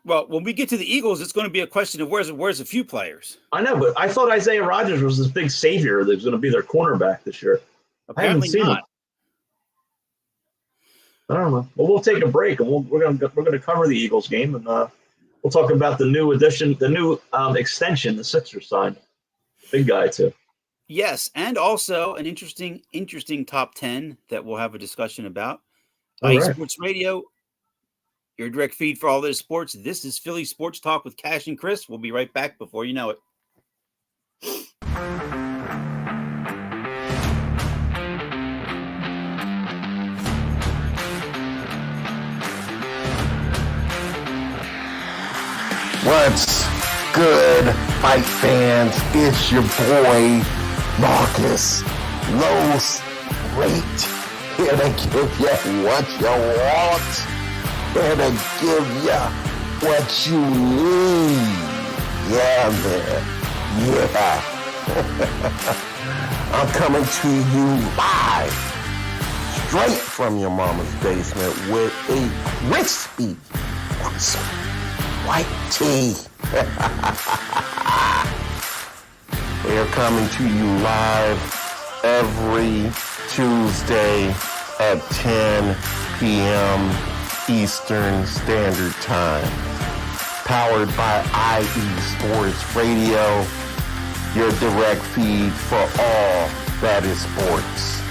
Speaker 1: Well, when we get to the Eagles, it's going to be a question of where's a few players.
Speaker 2: I know, but I thought Isaiah Rodgers was this big savior that was going to be their cornerback this year.
Speaker 1: Apparently not.
Speaker 2: I don't know. Well, we'll take a break, and we're going to cover the Eagles game, and we'll talk about the new addition, the new extension the Sixers signed. Big guy too.
Speaker 1: Yes, and also an interesting top 10 that we'll have a discussion about.
Speaker 2: All right.
Speaker 1: Sports Radio, your direct feed for all this sports. This is Philly Sports Talk with Cash and Chris. We'll be right back before you know it.
Speaker 6: What's good, fight fans? It's your boy, Marcus Los Rate, here to give you what you want, here to give you what you need. Yeah, man. Yeah. I'm coming to you live, straight from your mama's basement with a crispy white tea. They're coming to you live every Tuesday at 10 p.m. Eastern Standard Time. Powered by IE Sports Radio, your direct feed for all that is sports.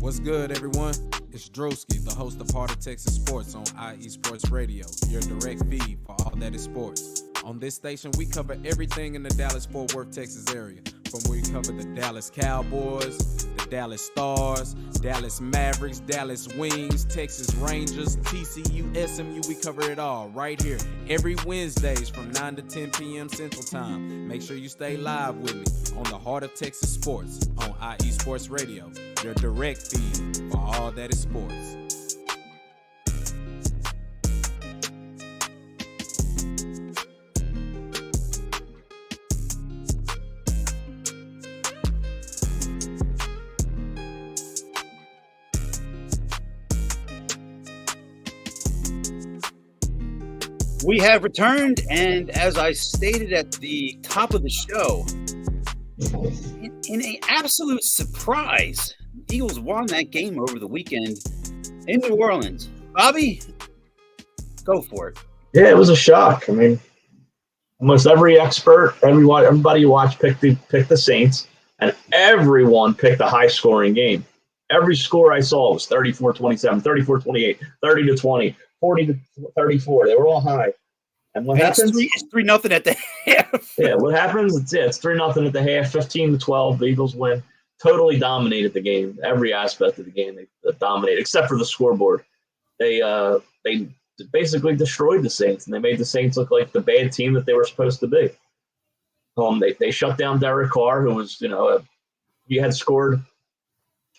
Speaker 7: What's good, everyone? It's Drewski, the host of Heart of Texas Sports on IE Sports Radio, your direct feed for all that is sports. On this station, we cover everything in the Dallas-Fort Worth, Texas area. From where we cover the Dallas Cowboys, the Dallas Stars, Dallas Mavericks, Dallas Wings, Texas Rangers, TCU, SMU, we cover it all right here every Wednesdays from 9 to 10 p.m. Central Time. Make sure you stay live with me on the Heart of Texas Sports on IE Sports Radio, your direct feed for all that is sports.
Speaker 1: We have returned, and as I stated at the top of the show, in an absolute surprise, the Eagles won that game over the weekend in New Orleans. Bobby, go for it.
Speaker 2: Yeah, it was a shock. I mean, almost every expert, everybody you watch picked the Saints, and everyone picked a high-scoring game. Every score I saw was 34-27, 34-28, 30-20, 40-34. They were all high. And what happens?
Speaker 1: It's 3-0 at the half.
Speaker 2: Yeah, what happens? It's 3-0 at the half, 15-12. The Eagles win. Totally dominated the game. Every aspect of the game they dominated, except for the scoreboard. They basically destroyed the Saints, and they made the Saints look like the bad team that they were supposed to be. They shut down Derek Carr, who was, he had scored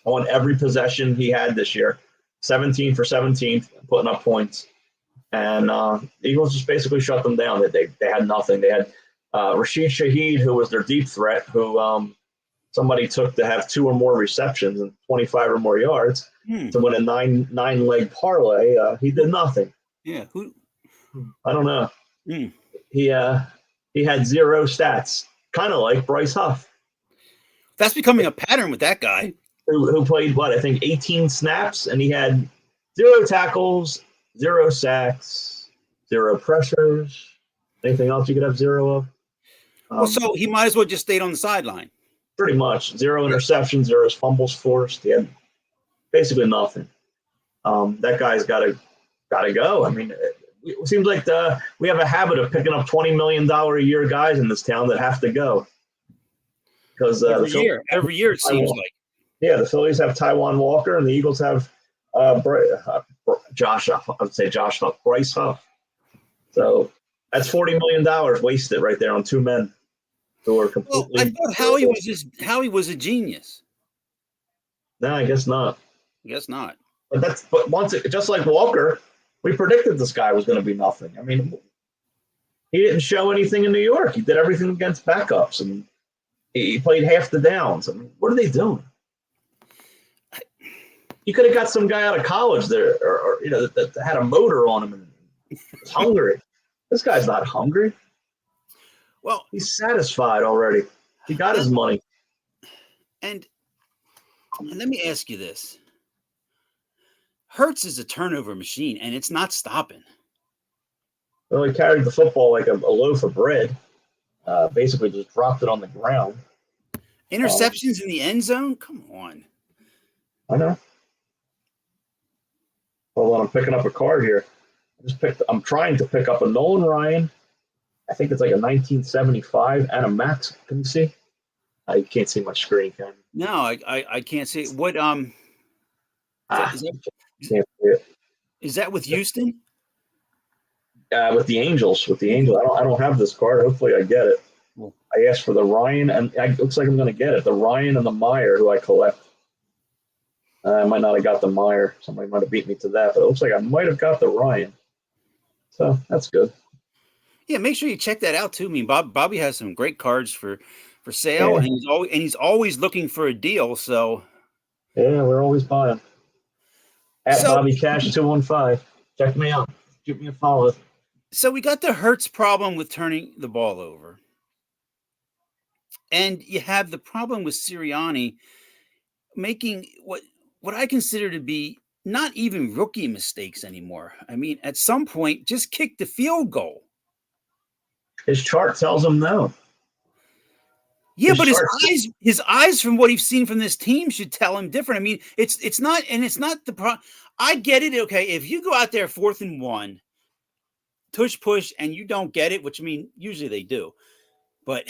Speaker 2: on every possession he had this year, 17 for 17, putting up points. And the Eagles just basically shut them down. They had nothing. They had Rashid Shaheed, who was their deep threat, who somebody took to have 2 or more receptions and 25 or more yards to win a nine leg parlay. He did nothing.
Speaker 1: Yeah, who?
Speaker 2: I don't know. He had 0 stats, kind of like Bryce Huff.
Speaker 1: That's becoming a pattern with that guy.
Speaker 2: Who played, I think 18 snaps, and he had 0 tackles, 0 sacks, 0 pressures. Anything else you could have 0 of?
Speaker 1: So he might as well just stayed on the sideline.
Speaker 2: Pretty much. 0 interceptions, 0 fumbles forced. He had basically nothing. That guy's got to go. I mean, it seems like we have a habit of picking up $20 million a year guys in this town that have to go. Because
Speaker 1: every year it seems like.
Speaker 2: Yeah, the Phillies have Taiwan Walker, and the Eagles have Josh Huff. I would say Josh Huff, Bryce Huff. So that's $40 million wasted right there on 2 men who are completely.
Speaker 1: Well, I thought Howie was a genius.
Speaker 2: No, I guess not.
Speaker 1: I guess not.
Speaker 2: But just like Walker, we predicted this guy was going to be nothing. I mean, he didn't show anything in New York. He did everything against backups, and he played half the downs. I mean, what are they doing? You could have got some guy out of college there, or that had a motor on him and was hungry. This guy's not hungry.
Speaker 1: Well,
Speaker 2: he's satisfied already. He got his money.
Speaker 1: And let me ask you this: Hurts is a turnover machine, and it's not stopping.
Speaker 2: Well, he carried the football like a loaf of bread. Basically, just dropped it on the ground.
Speaker 1: Interceptions in the end zone? Come on.
Speaker 2: I know. Hold on, I'm picking up a card here. I'm trying to pick up a Nolan Ryan. I think it's like a 1975 and a Max. Can you see? I can't see my screen, can you?
Speaker 1: No, I can't see it. What
Speaker 2: Can't see it.
Speaker 1: is that with Houston?
Speaker 2: With the Angels, I don't have this card. Hopefully, I get it.
Speaker 1: Cool.
Speaker 2: I asked for the Ryan, and it looks like I'm going to get it. The Ryan and the Meyer, who I collect. I might not have got the Meyer. Somebody might have beat me to that, but it looks like I might have got the Ryan. So that's good.
Speaker 1: Yeah, make sure you check that out too. I mean, Bobby has some great cards for sale,
Speaker 2: Yeah.
Speaker 1: and he's always looking for a deal. So
Speaker 2: Yeah, we're always buying. At
Speaker 1: So-
Speaker 2: Bobby Cash 215. Check me out. Give me a follow.
Speaker 1: So we got the Hertz problem with turning the ball over. And you have the problem with Sirianni making what I consider to be not even rookie mistakes anymore. I mean, at some point, just kick the field goal.
Speaker 2: His chart tells him no.
Speaker 1: Yeah,
Speaker 2: His
Speaker 1: but
Speaker 2: charts-
Speaker 1: his eyes from what he's seen from this team should tell him different. I mean, it's not the problem. I get it. Okay, if you go out there 4th and 1, tush push, and you don't get it, which I mean, usually they do, but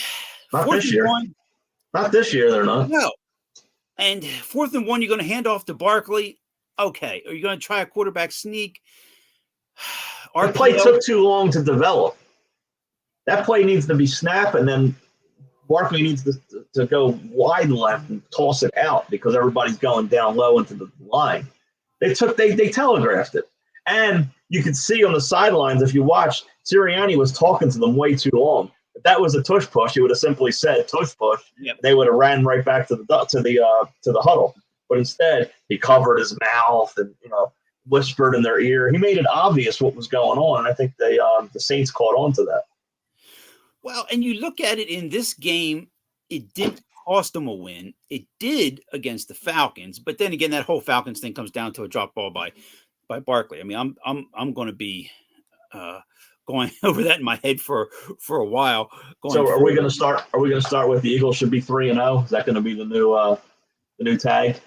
Speaker 2: Not
Speaker 1: 4th
Speaker 2: this
Speaker 1: and
Speaker 2: year.
Speaker 1: 1,
Speaker 2: Not this year, they're not.
Speaker 1: no. And 4th and 1, you're going to hand off to Barkley. Okay, are you going to try a quarterback sneak?
Speaker 2: Our play took too long to develop. That play needs to be snap, and then Barkley needs to go wide left and toss it out because everybody's going down low into the line. They telegraphed it. And you could see on the sidelines, if you watched, Sirianni was talking to them way too long. If that was a tush push, he would have simply said tush push.
Speaker 1: Yep.
Speaker 2: They would have ran right back to the huddle. But instead, he covered his mouth and whispered in their ear. He made it obvious what was going on, and I think the Saints caught on to that.
Speaker 1: Well, and you look at it in this game, it didn't cost them a win. It did against the Falcons, but then again, that whole Falcons thing comes down to a drop ball by Barkley. I mean, I'm going to be going over that in my head for a while.
Speaker 2: So, are we going to start? Are we going to start with the Eagles should be 3-0? Is that going to be the new tagline?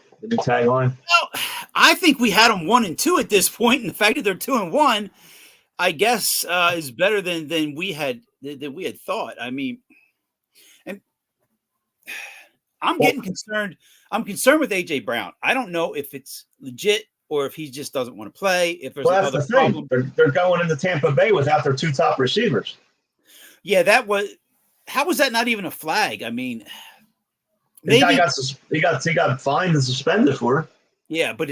Speaker 1: Well, I think we had them 1-2 at this point, and the fact that they're 2-1, I guess, is better than we had thought. I mean, and I'm getting concerned. I'm concerned with AJ Brown. I don't know if it's legit or if he just doesn't want to play. If there's
Speaker 2: Well,
Speaker 1: another
Speaker 2: that's the thing.
Speaker 1: problem.
Speaker 2: They're going into Tampa Bay without their 2 top receivers.
Speaker 1: Yeah, how was that not even a flag? I mean,
Speaker 2: The
Speaker 1: maybe
Speaker 2: guy he got fined and suspended for it.
Speaker 1: yeah, but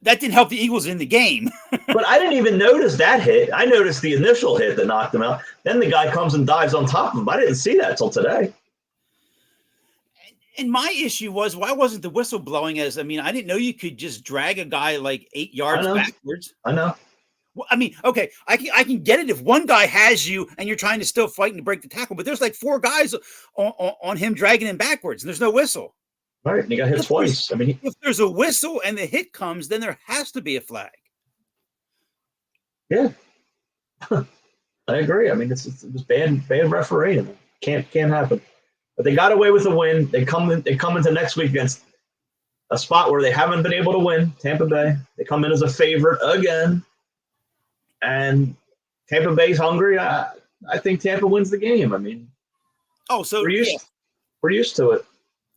Speaker 1: that didn't help the Eagles in the game.
Speaker 2: But I didn't even notice that hit. I noticed the initial hit that knocked him out. Then the guy comes and dives on top of him. I didn't see that till today.
Speaker 1: And my issue was, why wasn't the whistle blowing? I didn't know you could just drag a guy like 8 yards backwards.
Speaker 2: I know.
Speaker 1: Well, I mean, okay, I can get it if one guy has you and you're trying to still fight and break the tackle, but there's like 4 guys on him dragging him backwards, and there's no whistle.
Speaker 2: Right, and he got hit twice. I mean,
Speaker 1: If there's a whistle and the hit comes, then there has to be a flag.
Speaker 2: yeah, I agree. I mean, it was bad refereeing. Can't happen. But they got away with a win. They come into next week against a spot where they haven't been able to win. Tampa Bay. They come in as a favorite again, and Tampa Bay's hungry. I think Tampa wins the game. I mean, we're used to it.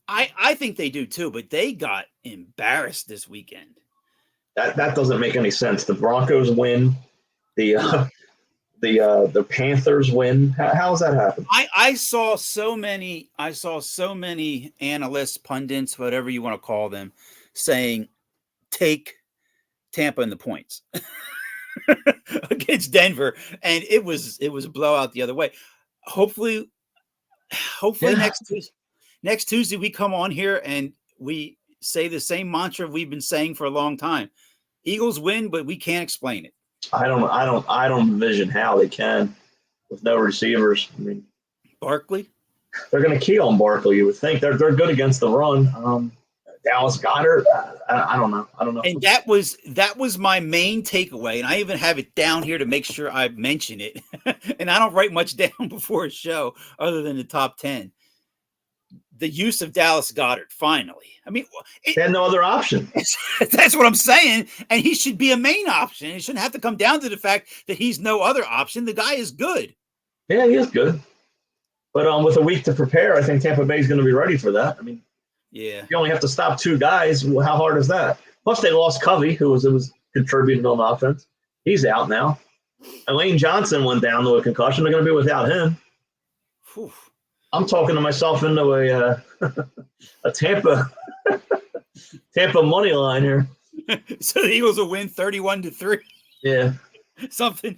Speaker 1: I think they do too, but they got embarrassed this weekend.
Speaker 2: That doesn't make any sense. The Broncos win. The Panthers win. How's that happen?
Speaker 1: I saw so many analysts, pundits, whatever you want to call them, saying take Tampa in the points against Denver, and it was a blowout the other way. Hopefully next Tuesday we come on here and we say the same mantra we've been saying for a long time. Eagles win, but we can't explain it.
Speaker 2: I don't envision how they can with no receivers. I mean,
Speaker 1: Barkley,
Speaker 2: they're going to key on Barkley. You would think they're good against the run. Dallas Goedert, I don't know.
Speaker 1: And that was my main takeaway, and I even have it down here to make sure I mention it. And I don't write much down before a show other than the top 10. the use of Dallas Goedert. Finally, I mean,
Speaker 2: they had no other option.
Speaker 1: That's what I'm saying, and he should be a main option. It shouldn't have to come down to the fact that he's no other option. The guy is good.
Speaker 2: Yeah, he is good. But with a week to prepare, I think Tampa Bay is going to be ready for that. I mean,
Speaker 1: yeah,
Speaker 2: you only have to stop 2 guys. How hard is that? Plus, they lost Covey, who was contributing on offense. He's out now. And Lane Johnson went down to a concussion. They're going to be without him.
Speaker 1: Whew.
Speaker 2: I'm talking to myself into a Tampa money line here.
Speaker 1: So the Eagles will win 31-3.
Speaker 2: Yeah,
Speaker 1: something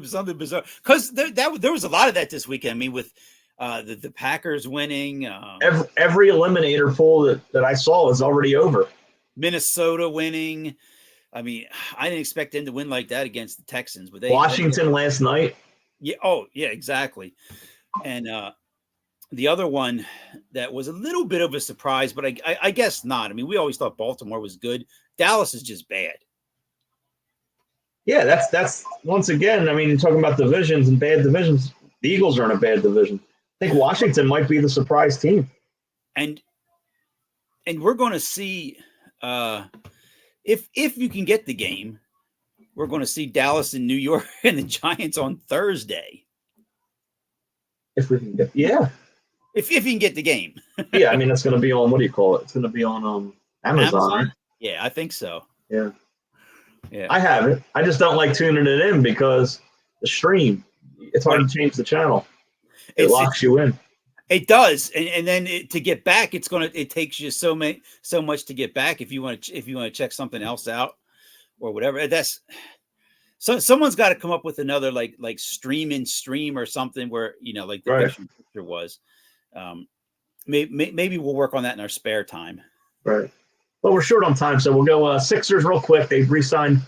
Speaker 1: bizarre. Because there was a lot of that this weekend. I mean, with the Packers winning,
Speaker 2: every eliminator pool that I saw was already over. Minnesota
Speaker 1: winning. I mean, I didn't expect them to win like that against the Texans, but
Speaker 2: Washington last night.
Speaker 1: Yeah. Oh, yeah, exactly. And the other one that was a little bit of a surprise, but I guess not. I mean, we always thought Baltimore was good. Dallas is just bad.
Speaker 2: Yeah, that's once again. I mean, you're talking about divisions and bad divisions. The Eagles are in a bad division. I think Washington might be the surprise team.
Speaker 1: And we're going to see if you can get the game, we're going to see Dallas and New York and the Giants on Thursday.
Speaker 2: If we can get, yeah.
Speaker 1: If you can get the game.
Speaker 2: Yeah, I mean, it's going to be on, what do you call it? It's going to be on Amazon. Right?
Speaker 1: Yeah, I think so.
Speaker 2: Yeah. I have it. I just don't like tuning it in because the stream, it's hard to change the channel. It locks you in.
Speaker 1: It does. And then to get back, it takes you so much to get back if you want to check something else out or whatever. So someone's got to come up with another like stream or something where, like the picture was. Maybe we'll work on that in our spare time.
Speaker 2: Right. Well, we're short on time, so we'll go Sixers real quick. They've re-signed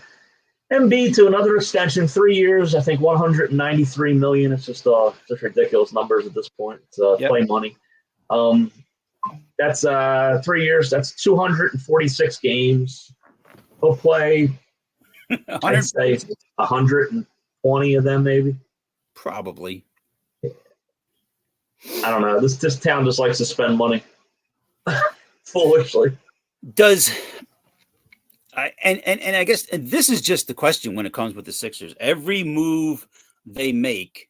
Speaker 2: Embiid to another extension, 3 years. I think $193 million. It's just ridiculous numbers at this point. It's play money. That's 3 years. That's 246 games. He'll play. I'd say 120 of them, maybe.
Speaker 1: Probably.
Speaker 2: I don't know. This town just likes to spend money foolishly.
Speaker 1: And I guess this is just the question when it comes with the Sixers. Every move they make,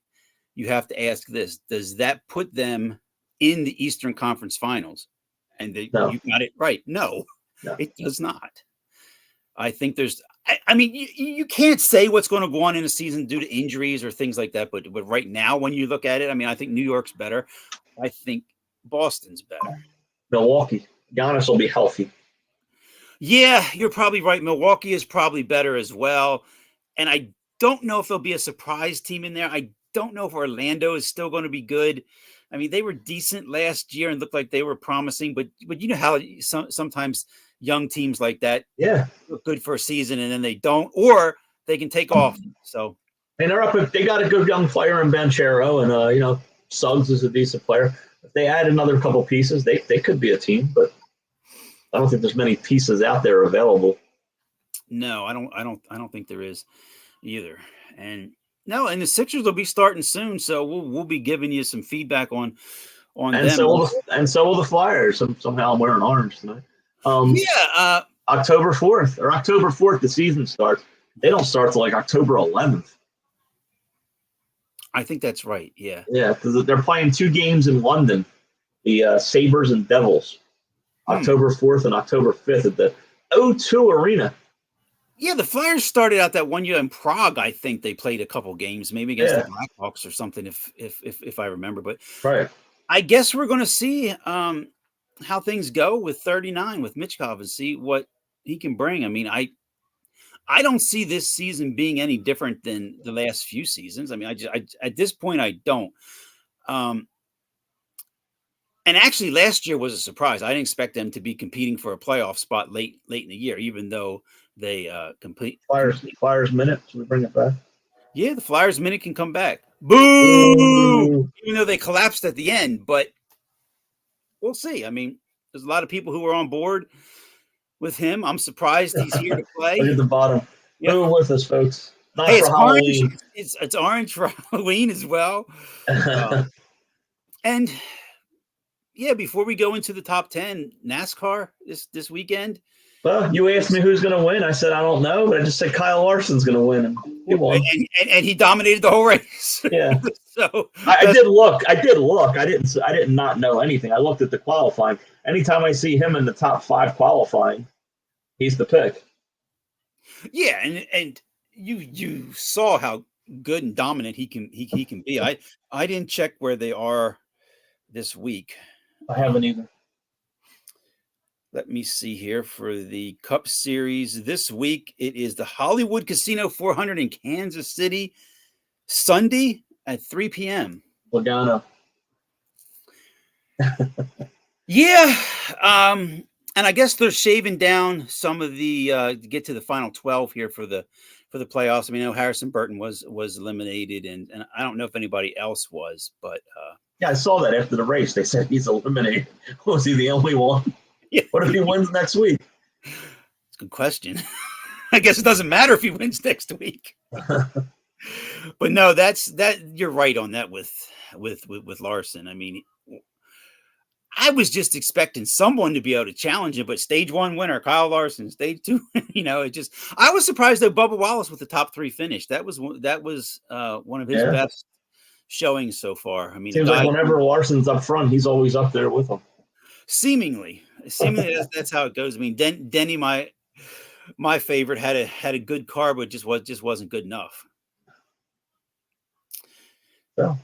Speaker 1: you have to ask this: does that put them in the Eastern Conference Finals? And you got it right. No, it does not. I think there's. I mean, you can't say what's going to go on in a season due to injuries or things like that. But right now, when you look at it, I mean, I think New York's better. I think Boston's better.
Speaker 2: Milwaukee. Giannis will be healthy.
Speaker 1: Yeah, you're probably right. Milwaukee is probably better as well. And I don't know if there'll be a surprise team in there. I don't know if Orlando is still going to be good. I mean, they were decent last year and looked like they were promising. But you know how sometimes young teams like that look good for a season and then they don't, or they can take off. So
Speaker 2: and they got a good young player in Banchero, and Suggs is a decent player. If they add another couple pieces, they could be a team, but I don't think there's many pieces out there available.
Speaker 1: No, I don't think there is either. And the Sixers will be starting soon, so we'll be giving you some feedback on them.
Speaker 2: So will the Flyers. Somehow I'm wearing orange tonight. October 4th, the season starts. They don't start till like October 11th.
Speaker 1: I think that's right. Yeah.
Speaker 2: Yeah, because they're playing 2 games in London, the Sabres and Devils. October 4th and October 5th at the O2 Arena.
Speaker 1: Yeah, the Flyers started out that one year in Prague. I think they played a couple games, maybe against the Blackhawks or something, if I remember. But I guess we're going to see how things go with 39 with Michkov and see what he can bring. I mean, I don't see this season being any different than the last few seasons. I mean, I at this point I don't. And actually, last year was a surprise. I didn't expect them to be competing for a playoff spot late in the year, even though they complete.
Speaker 2: Flyers minute. Should we bring it back?
Speaker 1: Yeah, the Flyers minute can come back. Boo! Even though they collapsed at the end, but we'll see. I mean, there's a lot of people who are on board with him. I'm surprised he's here to play.
Speaker 2: Look at the bottom.
Speaker 1: Yep.
Speaker 2: Boo with us, folks. Not
Speaker 1: it's
Speaker 2: for Halloween.
Speaker 1: Orange. It's orange for Halloween as well. And before we go into the top 10, NASCAR this weekend.
Speaker 2: Well, you asked me who's going to win. I said I don't know, but I just said Kyle Larson's going to win, and he won.
Speaker 1: And he dominated the whole race.
Speaker 2: Yeah.
Speaker 1: So
Speaker 2: I did look. I did not know anything. I looked at the qualifying. Anytime I see him in the top 5 qualifying, he's the pick.
Speaker 1: Yeah, and you saw how good and dominant he can be. I didn't check where they are this week.
Speaker 2: I haven't either.
Speaker 1: Let me see here for the Cup Series this week. It is the Hollywood Casino 400 in Kansas City, Sunday at 3 p.m.
Speaker 2: Logano.
Speaker 1: Yeah, and I guess they're shaving down some of the to get to the final 12 here for the playoffs. I mean, I know Harrison Burton was eliminated, and I don't know if anybody else was, but
Speaker 2: yeah, I saw that after the race. They said he's eliminated. Was he the only one?
Speaker 1: Yeah.
Speaker 2: What if he wins next week?
Speaker 1: It's a good question. I guess it doesn't matter if he wins next week. But no, that you're right on that with Larson. I mean, I was just expecting someone to be able to challenge him, but stage 1 winner, Kyle Larson, stage 2, I was surprised that Bubba Wallace with the top 3 finish. That was one of his best showings so far. I mean,
Speaker 2: seems like whenever Larson's up front, he's always up there with him.
Speaker 1: Seemingly that's how it goes. I mean, Denny, my favorite, had a good car, but just wasn't good enough.
Speaker 2: So,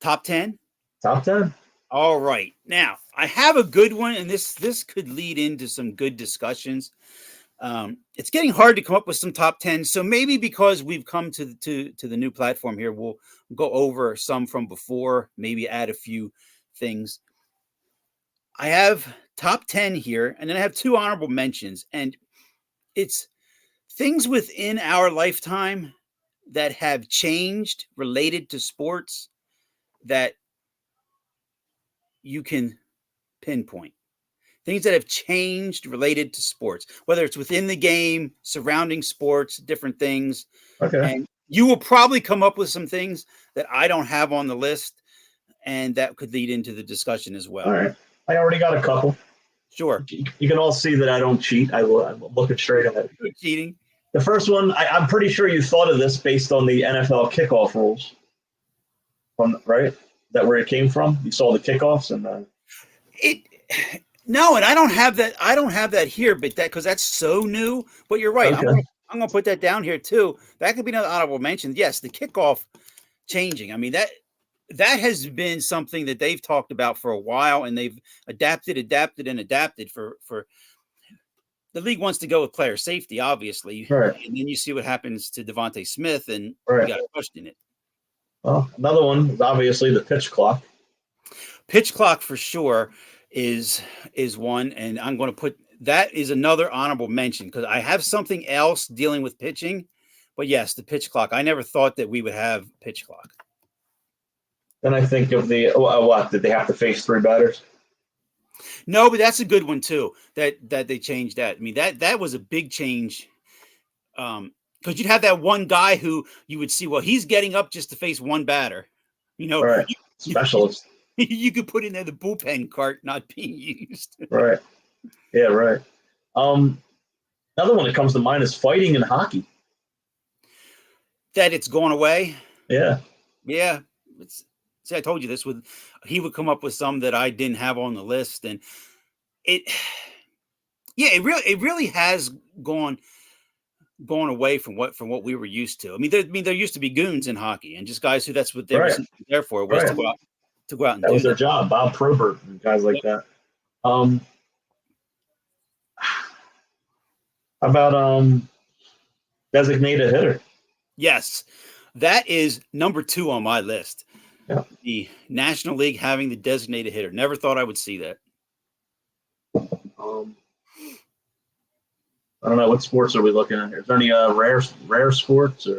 Speaker 1: top 10.
Speaker 2: Top 10.
Speaker 1: All right. Now, I have a good one, and this could lead into some good discussions. It's getting hard to come up with some top 10, so maybe because we've come to the new platform here, we'll go over some from before, maybe add a few things. I have top 10 here, and then I have 2 honorable mentions, and it's things within our lifetime that have changed related to sports that you can pinpoint. Things that have changed related to sports, whether it's within the game, surrounding sports, different things.
Speaker 2: Okay.
Speaker 1: And you will probably come up with some things that I don't have on the list, and that could lead into the discussion as well.
Speaker 2: All right. I already got a couple.
Speaker 1: Sure.
Speaker 2: You can all see that I don't cheat. I'm looking straight ahead.
Speaker 1: Good cheating.
Speaker 2: The first one, I'm pretty sure you thought of this based on the NFL kickoff rules. Right? Is that where it came from? You saw the kickoffs and
Speaker 1: No, and I don't have that. I don't have that here, but because that's so new. But you're right.
Speaker 2: Okay.
Speaker 1: I'm gonna put that down here too. That could be another honorable mention. Yes, the kickoff changing. I mean, that has been something that they've talked about for a while, and they've adapted for the league wants to go with player safety, obviously.
Speaker 2: Right.
Speaker 1: And then you see what happens to Devontae Smith, and you got to question it.
Speaker 2: Well, another one is obviously the pitch clock.
Speaker 1: Pitch clock for sure is one, and I'm going to put that is another honorable mention because I have something else dealing with pitching. But yes, the pitch clock. I never thought that we would have pitch clock.
Speaker 2: Then I think of the what? Did they have to face 3 batters?
Speaker 1: No, but that's a good one too. That they changed that. I mean, that was a big change. Because you'd have that one guy who you would see, well, he's getting up just to face one batter.
Speaker 2: Right. Specialist.
Speaker 1: You could put in there the bullpen cart not being used.
Speaker 2: Right. Yeah, right. Another one that comes to mind is fighting in hockey.
Speaker 1: That it's gone away.
Speaker 2: Yeah.
Speaker 1: Yeah. See, I told you this he would come up with some that I didn't have on the list, and it really has gone away from what we were used to. I mean, there used to be goons in hockey, and just guys who that's what they were there for was to go out and
Speaker 2: that was
Speaker 1: do
Speaker 2: their job. Bob Probert and guys like that. How about designated hitter?
Speaker 1: Yes, that is number 2 on my list.
Speaker 2: Yeah.
Speaker 1: The National League having the designated hitter. Never thought I would see that.
Speaker 2: I don't know, what sports are we looking at here? Is there any rare sports? Or?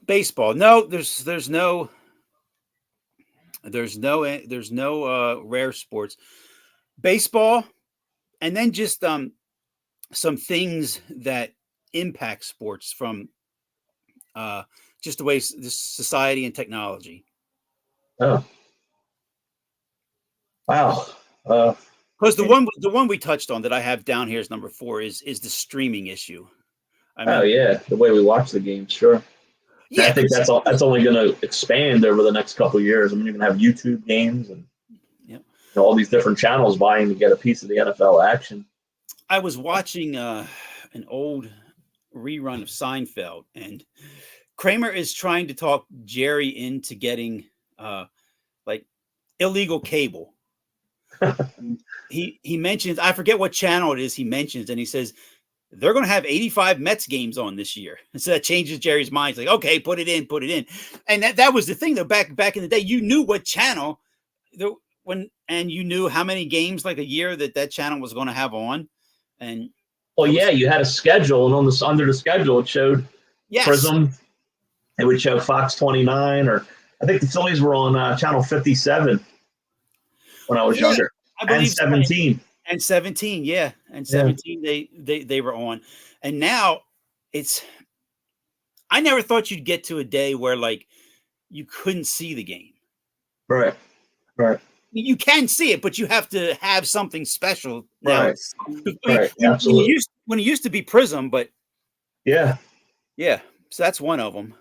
Speaker 1: Baseball. No, there's no rare sports. Baseball, and then just some things that impact sports from just the way this society and technology.
Speaker 2: Oh. Wow.
Speaker 1: Because the one we touched on that I have down here is number 4 is the streaming issue. I mean,
Speaker 2: the way we watch the games, sure. Yeah, I think that's only going to expand over the next couple of years. I mean, you're going to have YouTube games and all these different channels vying to get a piece of the NFL action.
Speaker 1: I was watching an old rerun of Seinfeld, and Kramer is trying to talk Jerry into getting like illegal cable. He mentions, I forget what channel it is he mentions, and he says they're going to have 85 Mets games on this year. And so that changes Jerry's mind. He's like, okay, put it in. And that was the thing though, back in the day, you knew what channel and you knew how many games like a year that channel was going to have on. And
Speaker 2: you had a schedule, and under the schedule it showed Prism. It would show Fox 29, or I think the Phillies were on channel 57 when I was younger.
Speaker 1: I believe
Speaker 2: and 17.
Speaker 1: So. And 17, yeah. And 17 they were on. And now I never thought you'd get to a day where like you couldn't see the game.
Speaker 2: Right.
Speaker 1: You can see it, but you have to have something special now.
Speaker 2: Right. Absolutely.
Speaker 1: When it used to be Prism, but
Speaker 2: yeah.
Speaker 1: So that's one of them.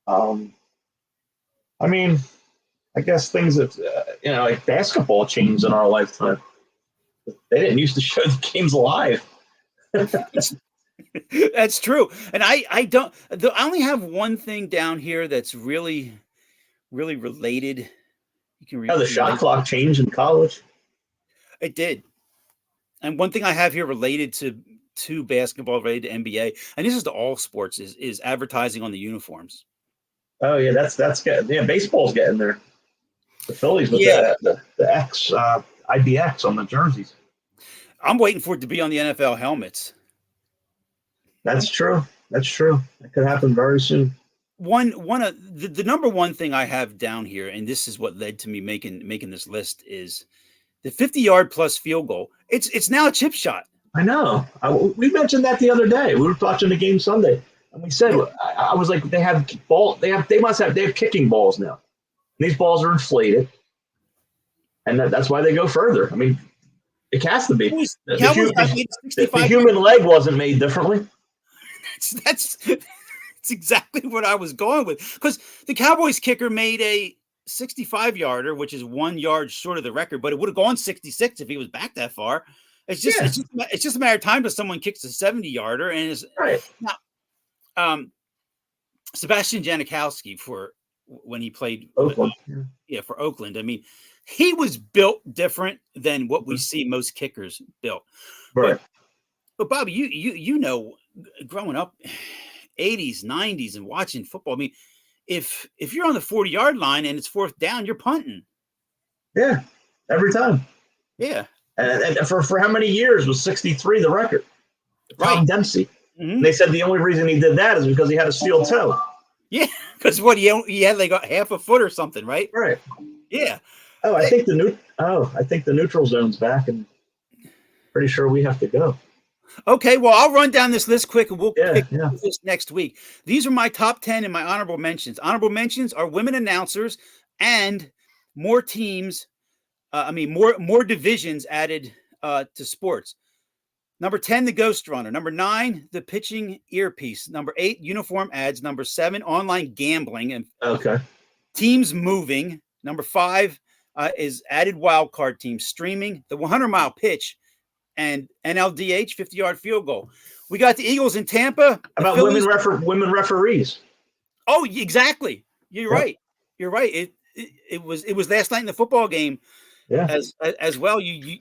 Speaker 2: I mean, I guess things that like basketball changed in our lifetime. They didn't used to show the games live.
Speaker 1: That's true, and I only have one thing down here that's really, really related. You can
Speaker 2: the shot clock changed in college.
Speaker 1: It did, and one thing I have here related to basketball, related to NBA, and this is to all sports, is advertising on the uniforms.
Speaker 2: Oh yeah, that's getting baseball's getting there. The Phillies with the X IBX on the jerseys.
Speaker 1: I'm waiting for it to be on the NFL helmets.
Speaker 2: That's true. That could happen very soon.
Speaker 1: One of the number one thing I have down here, and this is what led to me making this list, is the 50-yard plus field goal. It's now a chip shot.
Speaker 2: I know. We mentioned that the other day. We were watching the game Sunday, and we said, I was like, they have kicking balls now. These balls are inflated, and that's why they go further. I mean, it has to be. The human leg wasn't made differently.
Speaker 1: That's exactly what I was going with, because the Cowboys kicker made a 65-yarder, which is 1 yard short of the record, but it would have gone 66 if he was back that far. It's just a matter of time till someone kicks a 70-yarder, and is
Speaker 2: right
Speaker 1: now. Sebastian Janikowski when he played
Speaker 2: Oakland.
Speaker 1: For Oakland. I mean, he was built different than what we see most kickers built.
Speaker 2: Right.
Speaker 1: But Bobby, you know, growing up 80s, 90s and watching football, I mean, if you're on the 40-yard line and it's fourth down, you're punting.
Speaker 2: Yeah, every time.
Speaker 1: Yeah.
Speaker 2: And for how many years was 63 the record? Tom Dempsey. Mm-hmm. They said the only reason he did that is because he had a steel toe.
Speaker 1: Yeah, because he had like half a foot or something, right?
Speaker 2: Right.
Speaker 1: Yeah.
Speaker 2: Oh, I think the neutral zone's back, and pretty sure we have to go.
Speaker 1: Okay, well, I'll run down this list quick, and we'll pick this next week. These are my top 10 and my honorable mentions. Honorable mentions are women announcers and more teams. More divisions added to sports. Number 10, the Ghost Runner. Number 9, the pitching earpiece. Number 8, uniform ads. Number 7, online gambling and teams moving. Number 5 is added wild card teams streaming, the 100-mile pitch, and NLDH 50-yard field goal. We got the Eagles in Tampa.
Speaker 2: How about women referees?
Speaker 1: Oh, exactly. You're right. You're right. It was last night in the football game.
Speaker 2: Yeah.
Speaker 1: As well. You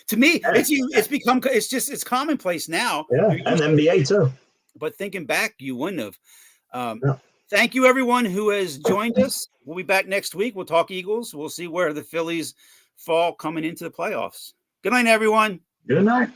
Speaker 1: to me, it's commonplace now.
Speaker 2: Yeah, and NBA too.
Speaker 1: But thinking back, you wouldn't have. Thank you, everyone who has joined us. We'll be back next week. We'll talk Eagles. We'll see where the Phillies fall coming into the playoffs. Good night, everyone.
Speaker 2: Good night.